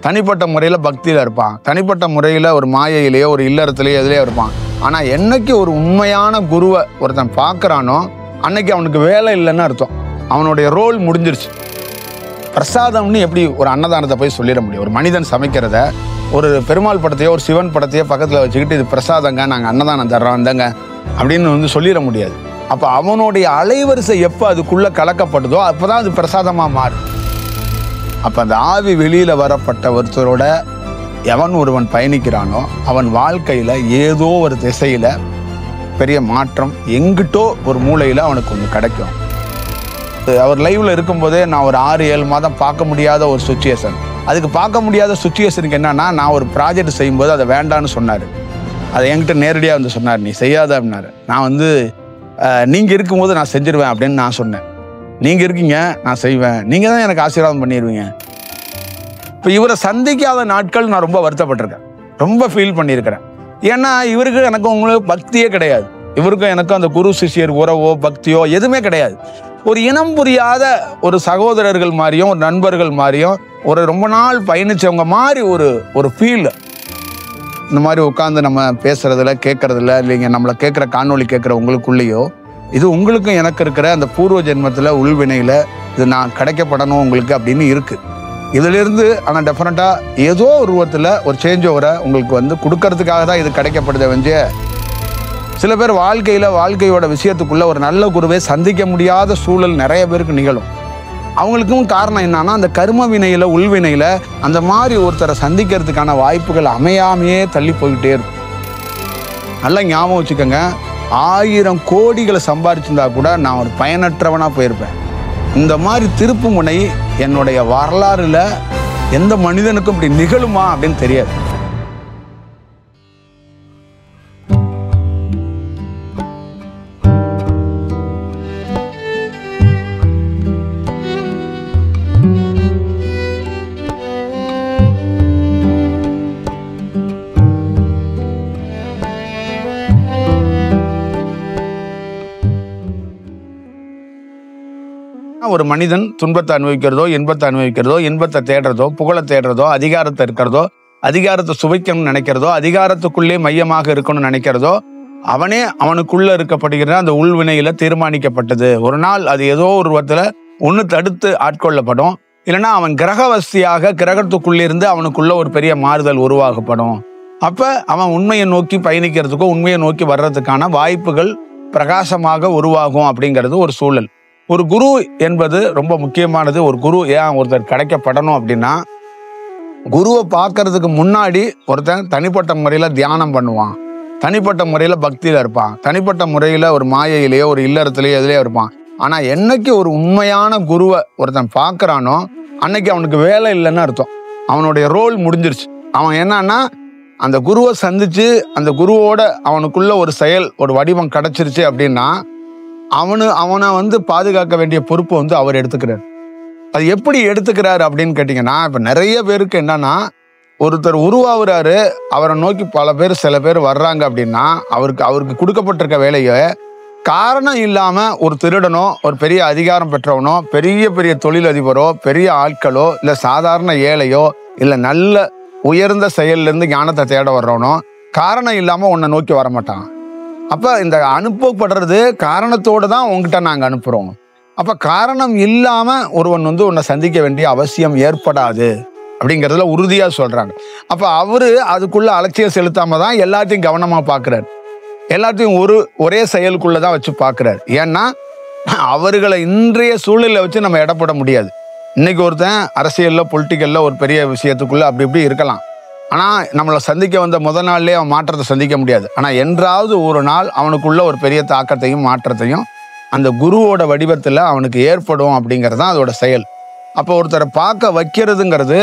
தனிப்பட்ட முறையில் பக்தியில் இருப்பான், தனிப்பட்ட முறையில் ஒரு மாயையிலேயோ ஒரு இல்லறத்துலேயோ எதுலேயோ இருப்பான். ஆனால் என்னைக்கு ஒரு உண்மையான குருவை ஒருத்தன் பார்க்குறானோ அன்னைக்கு அவனுக்கு வேலை இல்லைன்னு அர்த்தம். அவனுடைய ரோல் முடிஞ்சிருச்சு. பிரசாதம்னு எப்படி ஒரு அன்னதானத்தை போய் சொல்லிட முடியும்? ஒரு மனிதன் சமைக்கிறத ஒரு பெருமாள் படத்தையோ ஒரு சிவன் படத்தையோ பக்கத்தில் வச்சுக்கிட்டு இது பிரசாதங்க, நாங்கள் அன்னதானம் தர்றோம் இந்தங்க அப்படின்னு சொல்லிட முடியாது. அப்போ அவனுடைய அலைவரிசை எப்போ அதுக்குள்ளே கலக்கப்படுதோ அப்போ தான் அது பிரசாதமாக மாறும். அப்போ அந்த ஆவி வெளியில் வரப்பட்ட ஒருத்தரோட எவன் ஒருவன் பயணிக்கிறானோ அவன் வாழ்க்கையில் ஏதோ ஒரு திசையில் பெரிய மாற்றம் எங்கிட்டோ ஒரு மூலையில் அவனுக்கு ஒன்று கிடைக்கும். அவர் லைவ்ல இருக்கும்போதே நான் ஒரு 6-7 மாதம் பார்க்க முடியாத ஒரு சுச்சுவேஷன். அதுக்கு பார்க்க முடியாத சுச்சுவேஷனுக்கு என்னன்னா, நான் ஒரு ப்ராஜெக்ட் செய்யும்போது அதை வேண்டான்னு சொன்னார். அதை என்கிட்ட நேரடியாக வந்து சொன்னார், நீ செய்யாத அப்படின்னாரு. நான் நீங்கள் இருக்கும்போது நான் செஞ்சிருவேன் அப்படின்னு நான் சொன்னேன். நீங்கள் இருக்கீங்க, நான் செய்வேன், நீங்கள் தான் எனக்கு ஆசீர்வாதம் பண்ணிடுவீங்க. இப்போ இவரை சந்திக்காத நாட்கள் நான் ரொம்ப வருத்தப்பட்டிருக்கேன், ரொம்ப ஃபீல் பண்ணியிருக்கிறேன். ஏன்னா இவருக்கு எனக்கும் உங்களுக்கு பக்தியே கிடையாது. இவருக்கும் எனக்கும் அந்த குரு சிஷியர் உறவோ பக்தியோ எதுவுமே கிடையாது. ஒரு இனம் புரியாத ஒரு சகோதரர்கள் மாதிரியும் ஒரு நண்பர்கள் மாதிரியும் ஒரு ரொம்ப நாள் பயணிச்சவங்க மாதிரி ஒரு ஃபீல். இந்த மாதிரி உட்காந்து நம்ம பேசுறதுல கேட்கறதில்ல இல்லைங்க, நம்மளை கேட்குற காணொலி கேட்குற உங்களுக்குள்ளேயோ இது உங்களுக்கும் எனக்கு இருக்கிற அந்த பூர்வ ஜென்மத்தில் உள்வினையில் இது நான் கிடைக்கப்படணும் உங்களுக்கு அப்படின்னு இருக்குது. இதிலிருந்து ஆனால் டெஃபினட்டாக ஏதோ ஒரு ரூபத்தில் ஒரு சேஞ்ச் ஓவரை உங்களுக்கு கொடுக்கறதுக்காக தான் இது கிடைக்கப்படுது. சில பேர் வாழ்க்கையோட விஷயத்துக்குள்ள ஒரு நல்ல குருவை சந்திக்க முடியாத சூழல் நிறைய பேருக்கு நிகழும். அவங்களுக்கும் காரணம் என்னன்னா, அந்த கர்ம வினையில உள்வினையில அந்த மாதிரி ஒருத்தரை சந்திக்கிறதுக்கான வாய்ப்புகள் அமையாமையே தள்ளி போய்கிட்டே இருக்கும். நல்லா ஞாபகம் வச்சுக்கோங்க, 1000 கோடிகளை சம்பாதிச்சிருந்தா கூட நான் ஒரு பயனற்றவனா போயிருப்பேன். இந்த மாதிரி திருப்பு முனை என்னுடைய வரலாறுல எந்த மனிதனுக்கும் இப்படி நிகழுமா அப்படின்னு தெரியாது. ஒரு மனிதன் துன்பத்தை அனுபவிக்கிறதோ இன்பத்தை அனுபவிக்கிறதோ இன்பத்தை தேடுறதோ புகழை தேடுறதோ அதிகாரத்தை இருக்கிறதோ அதிகாரத்தை சுவைக்கணும்னு நினைக்கிறதோ அதிகாரத்துக்குள்ளே மையமாக இருக்கணும்னு நினைக்கிறதோ அவனே அவனுக்குள்ள இருக்கப்படுகிற அந்த உள்வினையில தீர்மானிக்கப்பட்டது. ஒரு நாள் அது ஏதோ ஒரு விதத்துல ஒன்று தடுத்து ஆட்கொள்ளப்படும். இல்லைன்னா அவன் கிரகவஸ்தியாக கிரகத்துக்குள்ளே இருந்து அவனுக்குள்ள ஒரு பெரிய மாறுதல் உருவாகப்படும். அப்ப அவன் உண்மையை நோக்கி பயணிக்கிறதுக்கோ உண்மையை நோக்கி வர்றதுக்கான வாய்ப்புகள் பிரகாசமாக உருவாகும் அப்படிங்கிறது ஒரு சூழல். ஒரு குரு என்பது ரொம்ப முக்கியமானது. ஒரு குரு ஏன் ஒருத்தர் கிடைக்கப்படணும் அப்படின்னா, குருவை பார்க்கறதுக்கு முன்னாடி ஒருத்தன் தனிப்பட்ட முறையில் தியானம் பண்ணுவான், தனிப்பட்ட முறையில் பக்தியில் இருப்பான், தனிப்பட்ட முறையில் ஒரு மாயையிலேயோ ஒரு இல்லறத்துலேயோ எதுலேயோ இருப்பான். ஆனால் என்னைக்கு ஒரு உண்மையான குருவை ஒருத்தன் பார்க்குறானோ அன்னைக்கு அவனுக்கு வேலை இல்லைன்னு அர்த்தம். அவனுடைய ரோல் முடிஞ்சிருச்சு. அவன் என்னன்னா அந்த குருவை சந்திச்சு அந்த குருவோட அவனுக்குள்ள ஒரு செயல் ஒரு வடிவம் கிடைச்சிருச்சு அப்படின்னா அவனை பாதுகாக்க வேண்டிய பொறுப்பை அவர் எடுத்துக்கிறார். அது எப்படி எடுத்துக்கிறாரு அப்படின்னு கேட்டிங்கன்னா, இப்போ நிறைய பேருக்கு என்னன்னா, ஒருத்தர் உருவாகிறாரு, அவரை நோக்கி சில பேர் வர்றாங்க அப்படின்னா அவருக்கு கொடுக்கப்பட்டிருக்க வேலையை காரணம் இல்லாமல் ஒரு திருடனோ ஒரு பெரிய அதிகாரம் பெற்றவனோ பெரிய பெரிய தொழிலதிபரோ பெரிய ஆட்களோ இல்லை சாதாரண ஏழையோ இல்லை நல்ல உயர்ந்த செயல்லேருந்து ஞானத்தை தேட வர்றவனோ காரணம் இல்லாமல் உன்னை நோக்கி வரமாட்டான். அப்போ இந்த அனுப்பப்படுறது காரணத்தோடு தான் உங்ககிட்ட நாங்கள் அனுப்புகிறோம். அப்போ காரணம் இல்லாமல் ஒருவன் உன்னை சந்திக்க வேண்டிய அவசியம் ஏற்படாது அப்படிங்கிறதுல உறுதியாக சொல்கிறாங்க. அப்போ அவர் அதுக்குள்ளே அலட்சியம் செலுத்தாமல் தான் எல்லாத்தையும் கவனமாக பார்க்குறாரு, எல்லாத்தையும் ஒரே செயலுக்குள்ளே தான் வச்சு பார்க்குறாரு. ஏன்னா அவர்களை இன்றைய சூழலில் வச்சு நம்ம இடப்பட முடியாது. இன்னைக்கு ஒருத்தன் அரசியலில் பொலிட்டிக்கலில் ஒரு பெரிய விஷயத்துக்குள்ளே அப்படி இப்படி இருக்கலாம். ஆனால் நம்மளை சந்திக்க வந்த முதல் நாள்லேயே அவன் மாற்றத்தை சந்திக்க முடியாது. ஆனால் என்றாவது ஒரு நாள் அவனுக்குள்ள ஒரு பெரிய தாக்கத்தையும் மாற்றத்தையும் அந்த குருவோட வடிவத்தில் அவனுக்கு ஏற்படும் அப்படிங்கிறது தான் அதோட செயல். அப்போ ஒருத்தரை பார்க்க வைக்கிறதுங்கிறது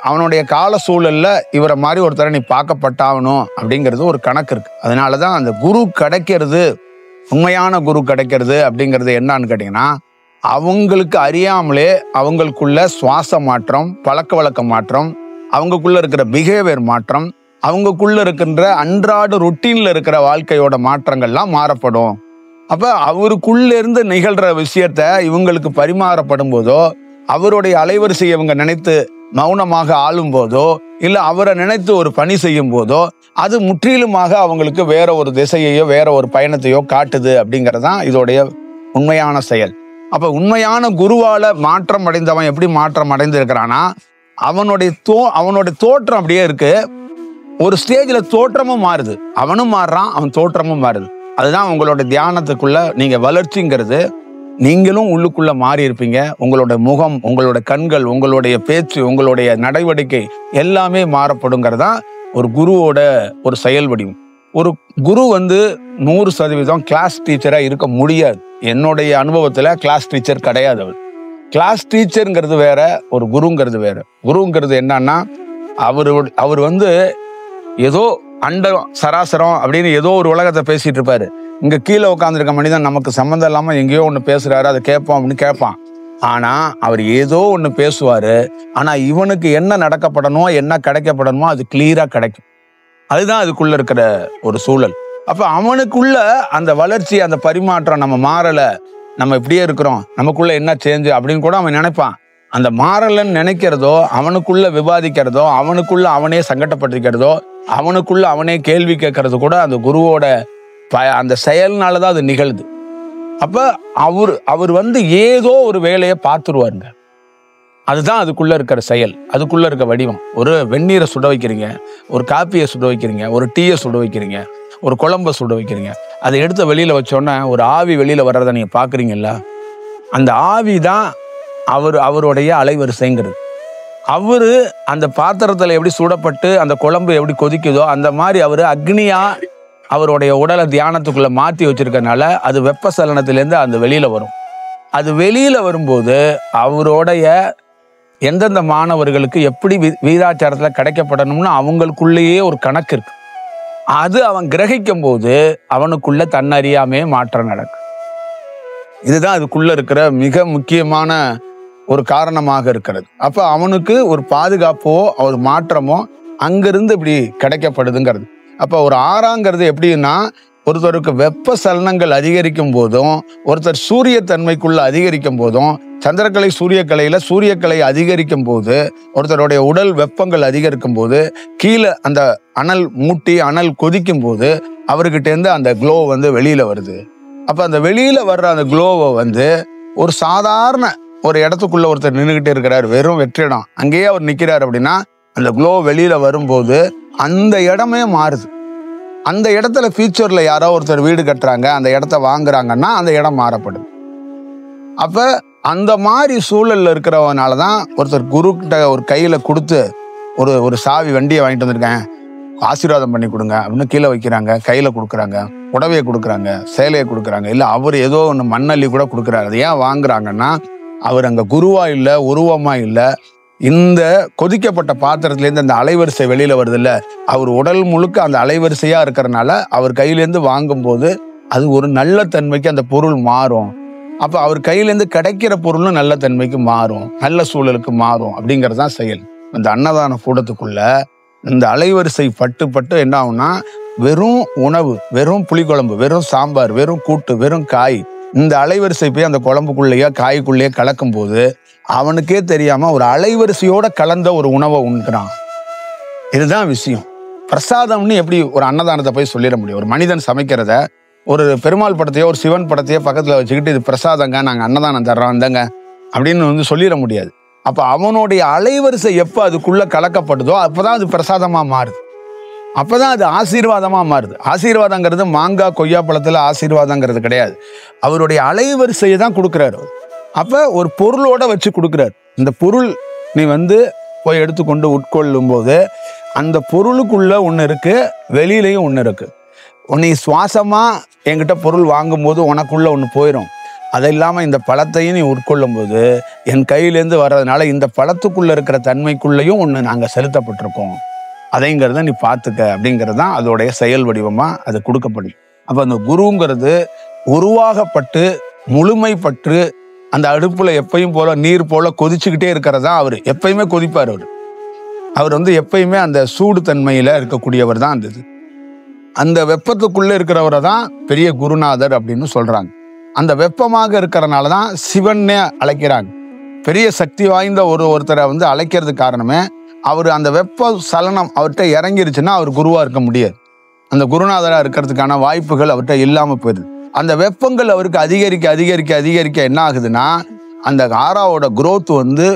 அவனுடைய கால சூழலில் இவரை மாதிரி ஒருத்தரை நீ பார்க்கப்பட்டாகணும் அப்படிங்கிறது ஒரு கணக்கு இருக்குது. அதனால தான் அந்த குரு கிடைக்கிறது, உண்மையான குரு கிடைக்கிறது அப்படிங்கிறது என்னன்னு கேட்டிங்கன்னா, அவங்களுக்கு அறியாமலே அவங்களுக்குள்ள சுவாச மாற்றம், பழக்க வழக்க மாற்றம், அவங்களுக்குள்ள இருக்கிற பிஹேவியர் மாற்றம், அவங்களுக்குள்ள இருக்கின்ற அன்றாட ரொட்டீன்ல இருக்கிற வாழ்க்கையோட மாற்றங்கள்லாம் மாறப்படும். அப்ப அவருக்குள்ள இருந்து நிகழ்ற விஷயத்த இவங்களுக்கு பரிமாறப்படும் போதோ அவருடைய அலைவரிசையை இவங்க நினைத்து மௌனமாக ஆளும் போதோ இல்ல அவரை நினைத்து ஒரு பணி செய்யும் போதோ அது முற்றிலுமாக அவங்களுக்கு வேற ஒரு திசையையோ வேற ஒரு பயணத்தையோ காட்டுது அப்படிங்கறதுதான் இதோடைய உண்மையான செயல். அப்ப உண்மையான குருவால மாற்றம் அடைந்தவன் எப்படி மாற்றம் அடைந்திருக்கிறானா, அவனுடைய தோற்றம் அப்படியே இருக்கு. ஒரு ஸ்டேஜ்ல தோற்றமும் மாறுது, அவனும் மாறுறான், அவன் தோற்றமும் மாறுது. அதுதான் உங்களோட தியானத்துக்குள்ள நீங்க வளர்ச்சிங்கிறது. நீங்களும் உள்ளுக்குள்ள மாறி இருப்பீங்க. உங்களோட முகம், உங்களோட கண்கள், உங்களுடைய பேச்சு, உங்களுடைய நடவடிக்கை எல்லாமே மாறப்படுங்கிறதா ஒரு குருவோட ஒரு செயல் வடிவம். ஒரு குரு 100% கிளாஸ் டீச்சரா இருக்க முடியாது. என்னுடைய அனுபவத்துல கிளாஸ் டீச்சர் கிடையாது. அவர் கிளாஸ் டீச்சருங்கிறது வேற, ஒரு குருங்கிறது வேற. குருங்கிறது என்னன்னா அவர் ஏதோ அண்டம் சராசரம் அப்படின்னு ஏதோ ஒரு உலகத்தை பேசிட்டு இருப்பாரு. இங்க கீழே உட்காந்துருக்க மனிதன் நமக்கு சம்மந்தம் இல்லாம எங்கேயோ ஒண்ணு பேசுறாரு, அதை கேட்போம் அப்படின்னு கேட்பான். ஆனா அவர் ஏதோ ஒண்ணு பேசுவாரு. ஆனா இவனுக்கு என்ன நடக்கப்படணுமோ என்ன கிடைக்கப்படணுமோ அது கிளியரா கிடைக்கும். அதுதான் அதுக்குள்ள இருக்கிற ஒரு சூழல். அப்ப அவனுக்குள்ள அந்த வளர்ச்சி, அந்த பரிமாற்றம், நம்ம மாறல, நம்ம இப்படியே இருக்கிறோம், நமக்குள்ள என்ன சேஞ்சு அப்படின்னு கூட அவன் நினைப்பான். அந்த மாறலன்னு நினைக்கிறதோ, அவனுக்குள்ள விவாதிக்கிறதோ, அவனுக்குள்ள அவனே சங்கடப்பட்டிருக்கிறதோ, அவனுக்குள்ள அவனே கேள்வி கேட்கறது கூட அந்த குருவோட அந்த செயல்னாலதான் அது நிகழுது. அப்ப அவர் ஏதோ ஒரு வேலையை பார்த்துருவாருங்க. அதுதான் அதுக்குள்ள இருக்கிற செயல், அதுக்குள்ள இருக்க வடிவம். ஒரு வெந்நீரை சுட வைக்கிறீங்க, ஒரு காப்பியை சுட வைக்கிறீங்க, ஒரு டீயை சுட வைக்கிறீங்க, ஒரு குழம்பை சுட வைக்கிறீங்க. அதை எடுத்து வெளியில வச்சோன்னா ஒரு ஆவி வெளியில வர்றதை நீங்க பாக்குறீங்கல்ல, அந்த ஆவி தான் அவருடைய அலைவரிசைங்கிறது. அந்த பாத்திரத்துல எப்படி சுடப்பட்டு அந்த குழம்பு எப்படி கொதிக்குதோ அந்த மாதிரி அக்னியா அவருடைய உடலை தியானத்துக்குள்ள மாத்தி வச்சிருக்கனால அது வெப்பசலனத்திலேருந்து அந்த வெளியில வரும். அது வெளியில வரும்போது அவருடைய எந்தெந்த மாணவர்களுக்கு எப்படி வீராச்சாரத்துல கிடைக்கப்படணும்னு அவங்களுக்குள்ளேயே ஒரு கணக்கு இருக்கு. அது அவன் கிரகிக்கும் போது அவனுக்குள்ள தன்னறியாமே மாற்றம் நடக்கும். இதுதான் அதுக்குள்ள இருக்கிற மிக முக்கியமான ஒரு காரணமாக இருக்கிறது. அப்ப அவனுக்கு ஒரு பாதுகாப்போ ஒரு மாற்றமோ அங்கிருந்து இப்படி கிடைக்கப்படுதுங்கிறது. அப்ப ஒரு ஆறாங்கிறது எப்படின்னா, ஒருத்தருக்கு வெப்ப சலனங்கள் அதிகரிக்கும் போதும், ஒருத்தர் சூரிய தன்மைக்குள்ள அதிகரிக்கும் போதும், சந்திரக்கலை சூரியக்கலையில சூரியக்கலை அதிகரிக்கும் போது, ஒருத்தருடைய உடல் வெப்பங்கள் அதிகரிக்கும் போது, கீழே அந்த அனல் மூட்டி அனல் கொதிக்கும் போது அவர்கிட்ட இருந்து அந்த க்ளோ வெளியில வருது. அப்ப அந்த வெளியில வர்ற அந்த க்ளோவை ஒரு சாதாரண ஒரு இடத்துக்குள்ள ஒருத்தர் நின்றுகிட்டே இருக்கிறார், வெறும் வெற்றிடம், அங்கேயே அவர் நிக்கிறார் அப்படின்னா அந்த க்ளோ வெளியில வரும்போது அந்த இடமே மாறுது. அந்த இடத்துல ஃபியூச்சர்ல யாரோ ஒருத்தர் வீடு கட்டுறாங்க, அந்த இடத்த வாங்குறாங்கன்னா அந்த இடம் மாறப்படுது. அப்ப அந்த மாதிரி சூழல்ல இருக்கிறவனாலதான் ஒருத்தர் குரு கிட்ட ஒரு கையில கொடுத்து ஒரு சாவி வண்டியை வாங்கிட்டு வந்திருக்கேன், ஆசீர்வாதம் பண்ணி கொடுங்க அப்படின்னு கீழே வைக்கிறாங்க, கையில கொடுக்குறாங்க, புடவையை கொடுக்குறாங்க, சேலையை கொடுக்குறாங்க, இல்ல அவர் ஏதோ ஒன்று மண்ணள்ளி கூட கொடுக்குறாரு. அது ஏன் வாங்குறாங்கன்னா அவர் அங்க குருவா இல்ல, உருவமா இல்ல, இந்த கொதிக்கப்பட்ட பாத்திரத்திலேருந்து அந்த அலைவரிசை வெளியில வருது இல்ல, அவர் உடல் முழுக்க அந்த அலைவரிசையா இருக்கிறனால அவர் கையிலேருந்து வாங்கும் போது அது ஒரு நல்ல தன்மைக்கு அந்த பொருள் மாறும். அப்ப அவர் கையிலேருந்து கிடைக்கிற பொருளும் நல்ல தன்மைக்கு மாறும், நல்ல சூழலுக்கு மாறும் அப்படிங்கறதுதான் செயல். இந்த அன்னதான கூடத்துக்குள்ள இந்த அலைவரிசை பட்டு என்ன ஆகும்னா, வெறும் உணவு, வெறும் புளிக்குழம்பு, வெறும் சாம்பார், வெறும் கூட்டு, வெறும் காய், இந்த அலைவரிசை போய் அந்த குழம்புக்குள்ளேயே காய்க்குள்ளேயே கலக்கும் போது அவனுக்கே தெரியாம ஒரு அலைவரிசையோட கலந்த ஒரு உணவை உண்கிறான். இதுதான் விஷயம். பிரசாதம்னு எப்படி ஒரு அன்னதானத்தை போய் சொல்லிட முடியும்? ஒரு மனிதன் சமைக்கிறத ஒரு பெருமாள் படத்தையோ ஒரு சிவன் படத்தையோ பக்கத்துல வச்சுக்கிட்டு இது பிரசாதங்க, நாங்க அன்னதானம் தர்றோம் இந்தங்க அப்படின்னு சொல்லிட முடியாது. அப்ப அவனுடைய அலைவரிசை எப்ப அதுக்குள்ள கலக்கப்படுதோ அப்பதான் அது பிரசாதமா மாறுது, அப்பதான் அது ஆசீர்வாதமா மாறுது. ஆசீர்வாதங்கிறது மாங்காய் கொய்யா பழத்துல ஆசீர்வாதங்கிறது கிடையாது, அவருடைய அலைவரிசையை தான் கொடுக்குறாரு. அப்ப ஒரு பொருளோட வச்சு கொடுக்குறாரு. இந்த பொருள் நீ போய் எடுத்துக்கொண்டு உட்கொள்ளும் போது அந்த பொருளுக்குள்ள ஒண்ணு இருக்கு, வெளியிலையும் ஒண்ணு இருக்கு. நீ சுவாசமா என்கிட்ட பொருள் வாங்கும் போது உனக்குள்ள ஒண்ணு போயிடும். அது இல்லாம இந்த பழத்தையும் நீ உட்கொள்ளும் போது என் கையிலேருந்து வர்றதுனால இந்த பழத்துக்குள்ள இருக்கிற தன்மைக்குள்ளேயும் ஒண்ணு நாங்க செலுத்தப்பட்டிருக்கோம், அதைங்கிறத நீ பார்த்துக்க அப்படிங்கிறது தான் அதோடைய செயல் வடிவமா அது கொடுக்கப்படும். அப்ப அந்த குருங்கிறது உருவாகப்பட்டு முழுமைப்பட்டு அந்த அடுப்புல எப்பயும் போல நீர் போல கொதிச்சுக்கிட்டே இருக்கிறதா அவரு எப்பயுமே கொதிப்பார். அவர் எப்பயுமே அந்த சூடு தன்மையில இருக்கக்கூடியவர் தான். அந்த வெப்பத்துக்குள்ள இருக்கிறவரை தான் பெரிய குருநாதர் அப்படின்னு சொல்றாங்க. அந்த வெப்பமாக இருக்கிறனாலதான் சிவன்னே அழைக்கிறாங்க. பெரிய சக்தி வாய்ந்த ஒருத்தரை வந்து அழைக்கிறதுக்கு காரணமே அவர் அந்த வெப்ப சலனம் அவர்கிட்ட இறங்கிருச்சுன்னா அவர் குருவா இருக்க முடியாது. அந்த குருநாதரா இருக்கிறதுக்கான வாய்ப்புகள் அவர்கிட்ட இல்லாம போயிடுது. அந்த வெப்பங்கள் அவருக்கு அதிகரிக்க அதிகரிக்க அதிகரிக்க என்ன ஆகுதுன்னா அந்த ஆறாவோட growth வந்து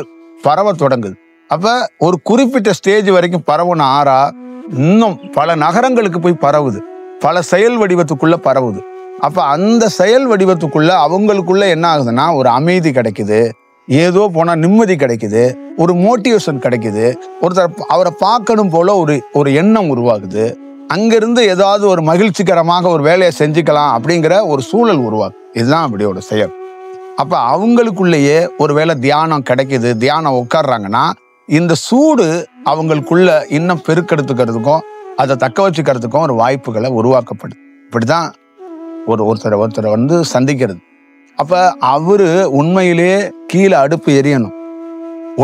பரவ தொடங்குது. அப்ப ஒரு குறிப்பிட்ட ஸ்டேஜ் வரைக்கும் பரவுன ஆறா இன்னும் பல நகரங்களுக்கு போய் பரவுது, பல செயல் வடிவத்துக்குள்ள பரவுது. அப்ப அந்த செயல் வடிவத்துக்குள்ள அவங்களுக்குள்ள என்ன ஆகுதுன்னா ஒரு அமைதி கிடைக்குது, ஏதோ போனா நிம்மதி கிடைக்குது, ஒரு மோட்டிவேஷன் கிடைக்குது, ஒருத்தர் அவரை பார்க்கணும் போல ஒரு எண்ணம் உருவாகுது. அங்கிருந்து ஏதாவது ஒரு மகிழ்ச்சிகரமாக ஒரு வேலையை செஞ்சுக்கலாம் அப்படிங்கிற ஒரு சூழல் உருவாகுது. இதுதான் அப்படியோட செயல். அப்ப அவங்களுக்குள்ளேயே ஒரு வேளை தியானம் கிடைக்குது, தியானம் உட்கார்றாங்கன்னா இந்த சூடு அவங்களுக்குள்ள இன்னும் பெருக்கெடுத்துக்கிறதுக்கும் அதை தக்க வச்சுக்கிறதுக்கும் ஒரு வாய்ப்புகளை உருவாக்கப்படுது. இப்படிதான் ஒருத்தரை வந்து சந்திக்கிறது. அப்ப அவரு உண்மையிலேயே கீழே அடுப்பு எரியணும்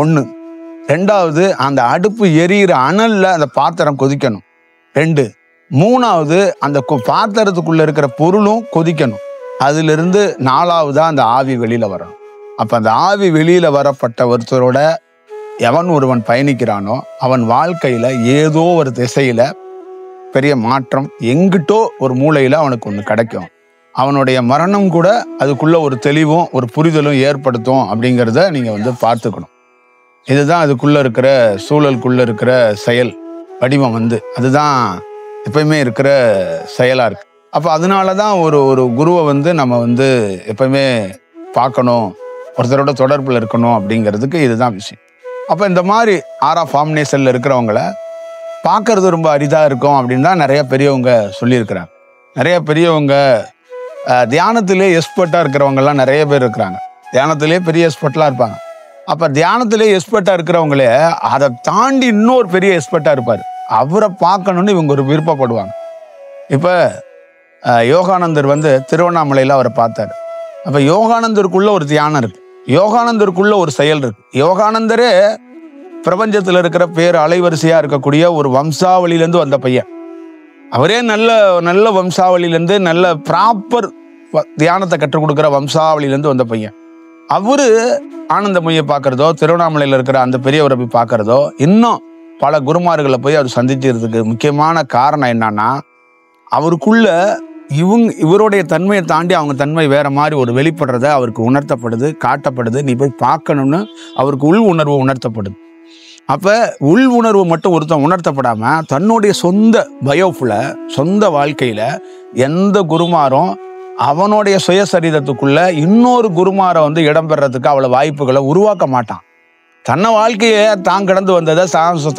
ஒண்ணு, ரெண்டாவது அந்த அடுப்பு எரியிற அனல்ல அந்த பாத்திரம் கொதிக்கணும், ரெண்டு, மூணாவது அந்த பாத்திரத்துக்குள்ள இருக்கிற பொருளும் கொதிக்கணும், அதுல இருந்து நாலாவதா அந்த ஆவி வெளியில வரணும். அப்ப அந்த ஆவி வெளியில வரப்பட்ட ஒருத்தரோட எவன் ஒருவன் பயணிக்கிறானோ அவன் வாழ்க்கையில ஏதோ ஒரு திசையில பெரிய மாற்றம், எங்கிட்டோ ஒரு மூலையில அவனுக்கு ஒண்ணு கிடைக்கும். அவனுடைய மரணம் கூட அதுக்குள்ள ஒரு தெளிவும் ஒரு புரிதலும் ஏற்படுத்தும் அப்படிங்கிறத நீங்க வந்து பார்த்துக்கணும். இதுதான் அதுக்குள்ள இருக்கிற சூழலுக்குள்ள இருக்கிற செயல் வடிவம் வந்து அதுதான் எப்பயுமே இருக்கிற செயலா இருக்கு. அப்ப அதனாலதான் ஒரு குருவை வந்து நம்ம வந்து எப்பயுமே பார்க்கணும், ஒருத்தரோட தொடர்புல இருக்கணும் அப்படிங்கிறதுக்கு இதுதான் விஷயம். அப்ப இந்த மாதிரி ஆறா ஃபார்மினேஷன்ல இருக்கிறவங்கள பார்க்கறது ரொம்ப அரிதா இருக்கும் அப்படின்னு தான் நிறைய பெரியவங்க சொல்லியிருக்கிறாங்க. நிறைய பெரியவங்க தியானத்திலே எக்ஸ்பர்ட்டா இருக்கிறவங்கலாம் நிறைய பேர் இருக்கிறாங்க. தியானத்திலே பெரிய எக்ஸ்பர்ட்லாம் இருப்பாங்க. அப்ப தியானத்திலே எக்ஸ்பர்ட்டா இருக்கிறவங்களே அதை தாண்டி இன்னொரு பெரிய எக்ஸ்பர்ட்டா இருப்பாரு. அவரை பார்க்கணும்னு இவங்க ஒரு விருப்பப்படுவாங்க. இப்ப யோகானந்தர் வந்து திருவண்ணாமலையில அவரை பார்த்தாரு. அப்ப யோகானந்தருக்குள்ள ஒரு தியானம் இருக்கு, யோகானந்தருக்குள்ள ஒரு செயல் இருக்கு. யோகானந்தரே பிரபஞ்சத்துல இருக்கிற பேர் அலைவரிசையா இருக்கக்கூடிய ஒரு வம்சாவளியிலேருந்து வந்த பையன். அவரே நல்ல நல்ல வம்சாவளியிலேருந்து நல்ல ப்ராப்பர் தியானத்தை கற்றுக் கொடுக்குற வம்சாவளியிலேருந்து வந்த பையன். அவரு ஆனந்தமொழியை பார்க்கறதோ திருவண்ணாமலையில் இருக்கிற அந்த பெரியவரை போய் பார்க்கறதோ இன்னும் பல குருமார்களை போய் அவர் சந்திச்சதுக்கு முக்கியமான காரணம் என்னன்னா அவருக்குள்ள இவருடைய தன்மையை தாண்டி அவங்க தன்மை வேற மாதிரி ஒரு வெளிப்படுறத அவருக்கு உணர்த்தப்படுது, காட்டப்படுது. நீ போய் பார்க்கணும்னு அவருக்கு உள் உணர்வு உணர்த்தப்படுது. அப்ப உள் உணர்வு மட்டும் ஒருத்தன் உணர்த்தப்படாம தன்னுடைய சொந்த பயோஃபுல சொந்த வாழ்க்கையில எந்த குருமாரும் அவனுடைய சுயசரீரத்துக்குள்ள இன்னொரு குருமாரை வந்து இடம்பெறதுக்கு அவ்வளவு வாய்ப்புகளை உருவாக்க மாட்டான். தன்னை வாழ்க்கையை தான் கடந்து வந்ததை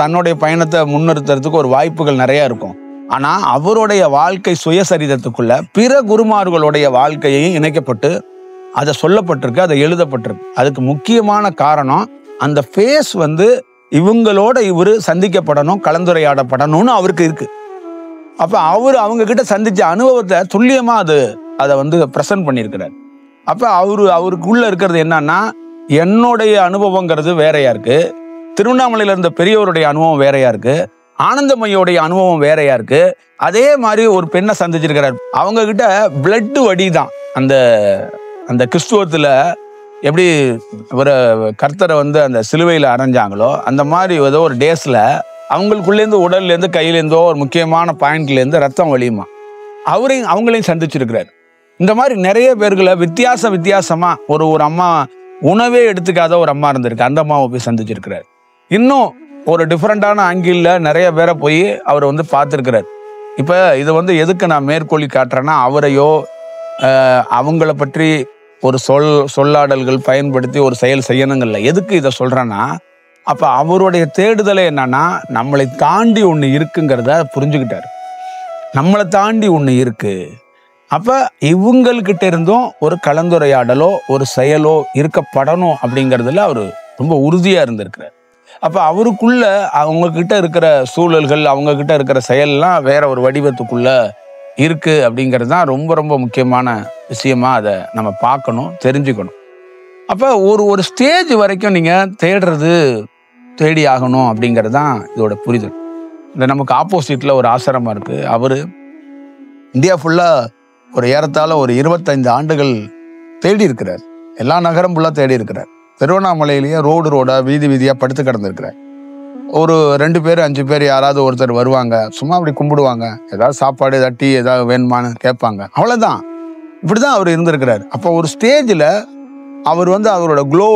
தன்னுடைய பயணத்தை முன்னிறுத்துறதுக்கு ஒரு வாய்ப்புகள் நிறைய இருக்கும். ஆனா அவருடைய வாழ்க்கை சுயசரீரத்துக்குள்ள பிற குருமார்களுடைய வாழ்க்கையையும் இணைக்கப்பட்டு அதை சொல்லப்பட்டிருக்கு, அதை எழுதப்பட்டிருக்கு. அதுக்கு முக்கியமான காரணம் அந்த ஃபேஸ் வந்து இவங்களோட இவரு சந்திக்கப்படணும், கலந்துரையாடப்படணும்னு அவருக்கு இருக்கு. அப்ப அவங்க கிட்ட சந்திச்ச அனுபவத்தை துல்லியமா அதை வந்து பிரசன்ட் பண்ணியிருக்கிறார். அப்ப அவருக்குள்ள இருக்கிறது என்னன்னா என்னுடைய அனுபவங்கிறது வேறையா இருக்கு, திருவண்ணாமலையில இருந்த பெரியவருடைய அனுபவம் வேறையா இருக்கு, ஆனந்தமயோடைய அனுபவம் வேறையா இருக்கு. அதே மாதிரி ஒரு பெண்ணை சந்திச்சிருக்கிறார். அவங்க கிட்ட பிளட் வடிதான். அந்த கிறிஸ்துவத்துல எப்படி ஒரு கர்த்தரை வந்து அந்த சிலுவையில அரைஞ்சாங்களோ அந்த மாதிரி ஏதோ ஒரு டேஸ்ல அவங்களுக்குள்ளேருந்து உடல்லேருந்து கையிலேருந்தோ ஒரு முக்கியமான பாயிண்ட்லேருந்து ரத்தம் வழியுமா அவங்களையும் சந்திச்சிருக்கிறார். இந்த மாதிரி நிறைய பேர்களை வித்தியாசமா ஒரு அம்மா உணவே எடுத்துக்காத ஒரு அம்மா இருந்திருக்கு, அந்த அம்மாவை போய் சந்திச்சிருக்கிறார். இன்னும் ஒரு டிஃப்ரெண்டான ஆங்கிள் நிறைய பேரை போய் அவர் வந்து பார்த்துருக்கிறார். இப்போ இதை வந்து எதுக்கு நான் மேற்கோளி காட்டுறேன்னா அவரையோ அவங்கள பற்றி ஒரு சொல்லாடல்கள் பயன்படுத்தி ஒரு செயல் செய்யணுங்கள்ல. எதுக்கு இதை சொல்றேன்னா அப்ப அவருடைய தேடுதலை என்னன்னா நம்மளை தாண்டி ஒண்ணு இருக்குங்கிறத புரிஞ்சுக்கிட்டாரு. நம்மளை தாண்டி ஒண்ணு இருக்கு. அப்ப இவங்கள்கிட்ட இருந்தும் ஒரு கலந்துரையாடலோ ஒரு செயலோ இருக்கப்படணும் அப்படிங்கிறதுல அவரு ரொம்ப உறுதியா இருந்திருக்கிறார். அப்ப அவருக்குள்ள அவங்க கிட்ட இருக்கிற சூழல்கள் அவங்க கிட்ட இருக்கிற செயல்லாம் வேற ஒரு வடிவத்துக்குள்ள இருக்கு அப்படிங்கிறது தான் ரொம்ப ரொம்ப முக்கியமான விஷயமா அதை நம்ம பார்க்கணும், தெரிஞ்சுக்கணும். அப்ப ஒரு ஸ்டேஜ் வரைக்கும் நீங்க தேடி ஆகணும் அப்படிங்கிறது தான் இதோட புரிதல். இந்த நமக்கு ஆப்போசிட்ல ஒரு ஆசிரமம் இருக்கு. அவரு இந்தியா ஃபுல்லா ஒரு ஏறத்தாழ ஒரு 25 ஆண்டுகள் தேடி இருக்கிறார். எல்லா நகரம் ஃபுல்லா தேடி இருக்கிறார். திருவண்ணாமலையிலேயே ரோடா வீதி வீதியா படுத்து கிடந்திருக்கிறார். ஒரு 2 பேர் 5 பேர் யாராவது ஒருத்தர் வருவாங்க, சும்மா அப்படி கும்பிடுவாங்க, ஏதாவது சாப்பாடு ஏதாவது டீ ஏதாவது வேணுமான்னு கேட்பாங்க, அவ்வளவுதான். இப்படிதான் அவர் இருந்திருக்கிறார். அப்போ ஒரு ஸ்டேஜில் அவர் அவரோட க்ளோ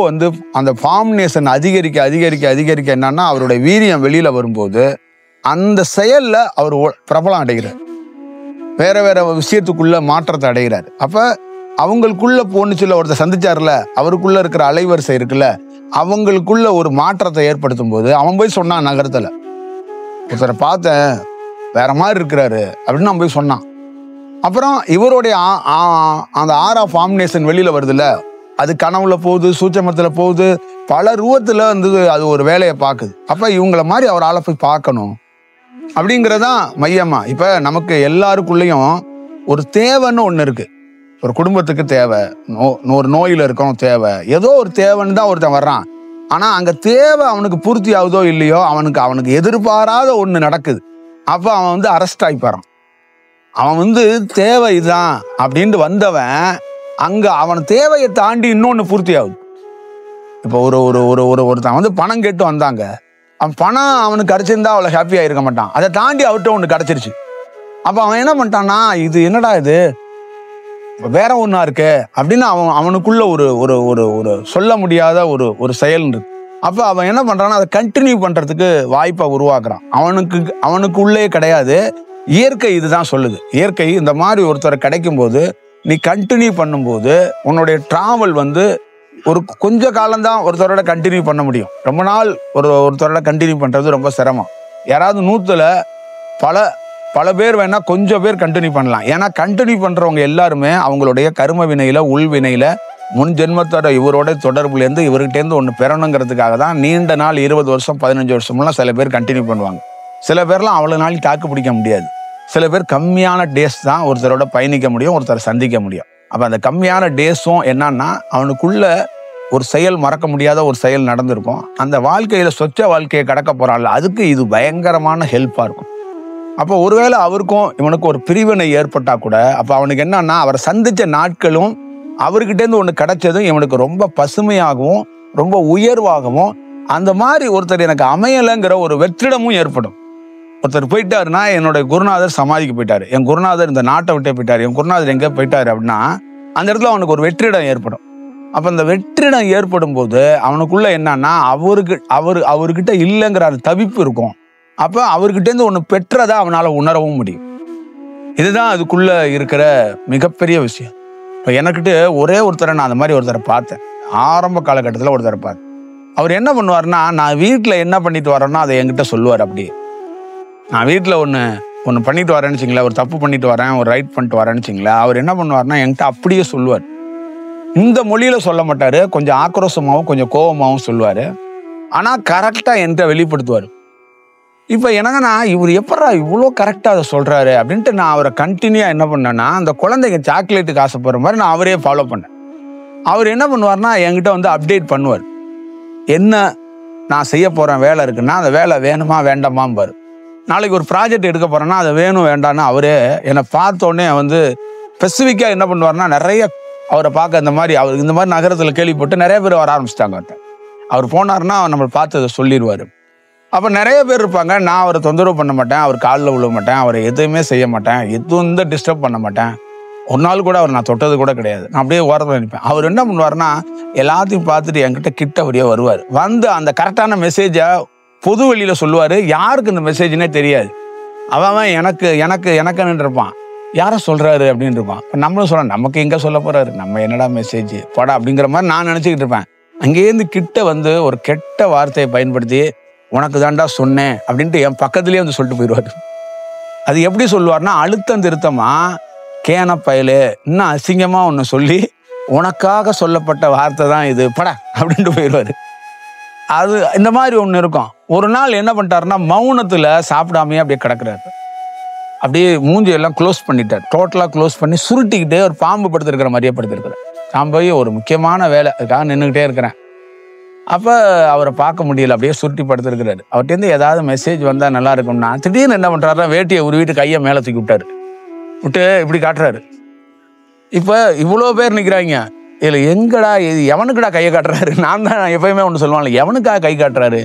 அந்த ஃபார்மினேஷன் அதிகரிக்க என்னன்னா அவருடைய வீரியம் வெளியில வரும்போது அந்த செயல்ல அவர் பிரபலம் அடைகிறார், வேற வேற விஷயத்துக்குள்ள மாற்றத்தை அடைகிறார். அப்ப அவங்களுக்குள்ள போனுச்சுல ஒருத்தர் சந்திச்சார்ல, அவருக்குள்ள இருக்கிற அலைவரிசை இருக்குல்ல, அவங்களுக்குள்ள ஒரு மாற்றத்தை ஏற்படுத்தும் போது அவன் போய் சொன்னான், நகரத்துல ஒருத்தரை பார்த்தேன் வேற மாதிரி இருக்கிறாரு அப்படின்னு அவன் போய் சொன்னான். அப்புறம் இவருடைய அந்த ஆரா ஃபார்மினேஷன் வெளியில வருதுல்ல, அது கனவுல போகுது, சூட்சமத்துல போகுது, பல ரூபத்துல அது ஒரு வேலையை பார்க்குது. அப்ப இவங்கள மாதிரி அவர் ஆளை போய் பார்க்கணும் அப்படிங்கிறதான் மையமா. இப்ப நமக்கு எல்லாருக்குள்ளேயும் ஒரு தேவைன்னு ஒண்ணு இருக்கு. ஒரு குடும்பத்துக்கு தேவை, ஒரு நோயில இருக்கணும் தேவை, ஏதோ ஒரு தேவைன்னு தான் ஒருத்தன் வர்றான். ஆனா அங்க தேவை அவனுக்கு பூர்த்தி ஆகுதோ இல்லையோ, அவனுக்கு எதிர்பாராத ஒண்ணு நடக்குது. அப்ப அவன் அரெஸ்ட் ஆகிப்பாரான். அவன் தேவை இதுதான் அப்படின்ட்டு வந்தவன் அங்க அவன் தேவையை தாண்டி இன்னொன்னு பூர்த்தி ஆகுது. இப்போ ஒருத்தன் பணம் கேட்டு வந்தாங்க, அவன் பணம் அவனுக்கு கிடைச்சிருந்தா அவ்வளவு ஹாப்பியா இருக்க மாட்டான், அதை தாண்டி அவர்கிட்ட ஒண்ணு கிடைச்சிருச்சு. அப்ப அவன் என்ன பண்ணிட்டான்னா, இது என்னடா இது வேற ஒண்ணா இருக்கு அப்படின்னு அவனுக்குள்ள ஒரு சொல்ல முடியாத ஒரு செயல் இருக்கு. அப்ப அவன் என்ன பண்றான்னா, அதை கண்டினியூ பண்றதுக்கு வாய்ப்பை உருவாக்குறான். அவனுக்குள்ளே கிடையாது, இயற்கை இதுதான் சொல்லுது. இயற்கை இந்த மாதிரி ஒருத்தரை கிடைக்கும் போது நீ கண்டினியூ பண்ணும்போது உன்னுடைய டிராவல் ஒரு கொஞ்ச காலம்தான் ஒருத்தரோட கண்டினியூ பண்ண முடியும். ரொம்ப நாள் ஒருத்தரோட கண்டினியூ பண்றது ரொம்ப சிரமம். யாராவது 100ல பல பேர் வேணா கொஞ்சம் பேர் கண்டினியூ பண்ணலாம். ஏன்னா கண்டினியூ பண்றவங்க எல்லாருமே அவங்களுடைய கர்ம வினையில, உள்வினையில, முன் ஜென்மத்தோட இவரோட தொடர்புலேருந்து இவர்கிட்டேருந்து ஒன்று பெறணுங்கிறதுக்காக தான் நீண்ட நாள் 20 வருஷம் 15 வருஷம்லாம் சில பேர் கண்டினியூ பண்ணுவாங்க. சில பேர்லாம் அவ்வளோ நாள் தாக்கு பிடிக்க முடியாது. சில பேர் கம்மியான டேஸ் தான் ஒருத்தரோட பயணிக்க முடியும், ஒருத்தரை சந்திக்க முடியும். அப்போ அந்த கம்மியான டேஸும் என்னன்னா அவனுக்குள்ள ஒரு செயல், மறக்க முடியாத ஒரு செயல் நடந்திருக்கும். அந்த வாழ்க்கையில சொச்ச வாழ்க்கையை கடக்க போறான்ல, அதுக்கு இது பயங்கரமான ஹெல்ப்பா இருக்கும். அப்போ ஒருவேளை அவருக்கும் இவனுக்கு ஒரு பிரிவினை ஏற்பட்டா கூட, அப்போ அவனுக்கு என்னன்னா அவரை சந்திச்ச நாட்களும் அவர்கிட்டேருந்து ஒன்று கிடைச்சதும் இவனுக்கு ரொம்ப பசுமையாகவும் ரொம்ப உயர்வாகவும், அந்த மாதிரி ஒருத்தர் எனக்கு அமையலைங்கிற ஒரு வெற்றிடமும் ஏற்படும். ஒருத்தர் போயிட்டாருன்னா, என்னோட குருநாதர் சமாதிக்கு போயிட்டாரு, என் குருநாதர் இந்த நாட்டை விட்டே போயிட்டாரு, என் குருநாதர் எங்கே போயிட்டாரு அப்படின்னா அந்த இடத்துல அவனுக்கு ஒரு வெற்றிடம் ஏற்படும். அப்போ அந்த வெற்றிடம் ஏற்படும் போது அவனுக்குள்ள என்னன்னா அவர்கிட்ட இல்லைங்கிற அந்த தவிப்பு இருக்கும். அப்போ அவர்கிட்டேருந்து ஒன்று பெற்றதை அவனால் உணரவும் முடியும். இதுதான் அதுக்குள்ள இருக்கிற மிகப்பெரிய விஷயம். இப்போ எனக்கிட்ட ஒரே ஒருத்தரை நான் அந்த மாதிரி ஒருத்தரை பார்த்தேன். ஆரம்ப காலகட்டத்தில் ஒருத்தரை பார்த்தேன். அவர் என்ன பண்ணுவார்னா, நான் வீட்டில் என்ன பண்ணிட்டு வரேன்னா அதை என்கிட்ட சொல்லுவார். அப்படியே நான் வீட்டில் ஒன்று பண்ணிட்டு வரேன்னு வச்சிங்களேன், ஒரு தப்பு பண்ணிட்டு வரேன், ஒரு ரைட் பண்ணிட்டு வரேன்னு வச்சிங்களேன், அவர் என்ன பண்ணுவார்னா என்கிட்ட அப்படியே சொல்லுவார். இந்த மொழியில சொல்ல மாட்டார், கொஞ்சம் ஆக்ரோஷமாகவும் கொஞ்சம் கோபமாகவும் சொல்லுவார். ஆனால் கரெக்டாக என்கிட்ட வெளிப்படுத்துவார். இப்போ என்னங்கன்னா இவர் எப்படா இவ்வளோ கரெக்டாக அதை சொல்கிறாரு அப்படின்ட்டு நான் அவரை கண்டினியூவாக என்ன பண்ணேன்னா, அந்த குழந்தைங்க சாக்லேட்டுக்கு ஆசைப்படுற மாதிரி நான் அவரே ஃபாலோ பண்ணேன். அவர் என்ன பண்ணுவார்னா என்கிட்ட அப்டேட் பண்ணுவார். என்ன நான் செய்ய போகிறேன் வேலை இருக்குன்னா, அந்த வேலை வேணுமா வேண்டாமாம்பார். நாளைக்கு ஒரு ப்ராஜெக்ட் எடுக்க போகிறேன்னா அதை வேணும் வேண்டான்னு அவரே என்னை பார்த்தோன்னே ஸ்பெசிஃபிக்காக என்ன பண்ணுவார்னா, நிறைய அவரை பார்க்க அவர் இந்த மாதிரி நகரத்தில் கேள்விப்பட்டு நிறைய பேர் வர ஆரம்பிச்சிட்டாங்க. அவர் போனார்னா நம்மளை பார்த்து அதை சொல்லிடுவார். அப்போ நிறைய பேர் இருப்பாங்க. நான் அவரை தொந்தரவு பண்ண மாட்டேன், அவர் காலில் விழ மாட்டேன், அவரை எதுவுமே செய்ய மாட்டேன், எதுவும் டிஸ்டர்ப் பண்ண மாட்டேன். ஒரு நாள் கூட அவர் நான் தொட்டது கூட கிடையாது. நான் அப்படியே ஓரத்தில் நினைப்பேன். அவர் என்ன பண்ணுவார்னா எல்லாத்தையும் பார்த்துட்டு என்கிட்ட கிட்ட அப்படியே வருவார். அந்த கரெக்டான மெசேஜை பொது வெளியில் சொல்லுவார். யாருக்கு இந்த மெசேஜ்னே தெரியாது. அவன் எனக்குன்னு இருப்பான், யாரை சொல்கிறாரு அப்படின்னு இருப்பான். இப்போ நம்மளும் சொல்கிறோம், நமக்கு எங்கே சொல்ல போகிறாரு, நம்ம என்னடா மெசேஜ் படா அப்படிங்கிற மாதிரி நான் நினச்சிக்கிட்டு இருப்பேன். அங்கேருந்து கிட்ட ஒரு கெட்ட வார்த்தையை பயன்படுத்தி உனக்கு தாண்டா சொன்னேன் அப்படின்ட்டு என் பக்கத்துலேயே சொல்லிட்டு போயிடுவார். அது எப்படி சொல்லுவார்னா, அழுத்தம் திருத்தமா கேன பயலு இன்னும் அசிங்கமாக ஒன்று சொல்லி உனக்காக சொல்லப்பட்ட வார்த்தை தான் இது படா அப்படின்ட்டு போயிடுவார். அது இந்த மாதிரி ஒன்று இருக்கும். ஒரு நாள் என்ன பண்ணிட்டாருன்னா, மௌனத்தில் சாப்பிடாமையே அப்படியே கிடக்குறாரு. அப்படியே மூஞ்சியெல்லாம் க்ளோஸ் பண்ணிட்டார், டோட்டலாக க்ளோஸ் பண்ணி சுருட்டிக்கிட்டே ஒரு பாம்பு படுத்திருக்கிற மாதிரியே படுத்திருக்கிறார். நான் போய் ஒரு முக்கியமான வேலை அதுக்காக நின்றுக்கிட்டே இருக்கிறேன். அப்போ அவரை பார்க்க முடியல, அப்படியே சுருட்டி படுத்திருக்கிறாரு. அவர்கிட்ட ஏதாவது மெசேஜ் வந்தால் நல்லா இருக்கும்னா திடீர்னு என்ன பண்ணுறாருன்னா, வேட்டியை உருவிட்டு கையை மேலே தூக்கி விட்டு இப்படி காட்டுறாரு. இப்போ இவ்வளோ பேர் நிற்கிறாங்க, இல்லை எங்கடா இது எவனுக்குடா கையை காட்டுறாரு? நான் தான் எப்பயுமே ஒன்று சொல்லுவான்ல, எவனுக்காக கை காட்டுறாரு?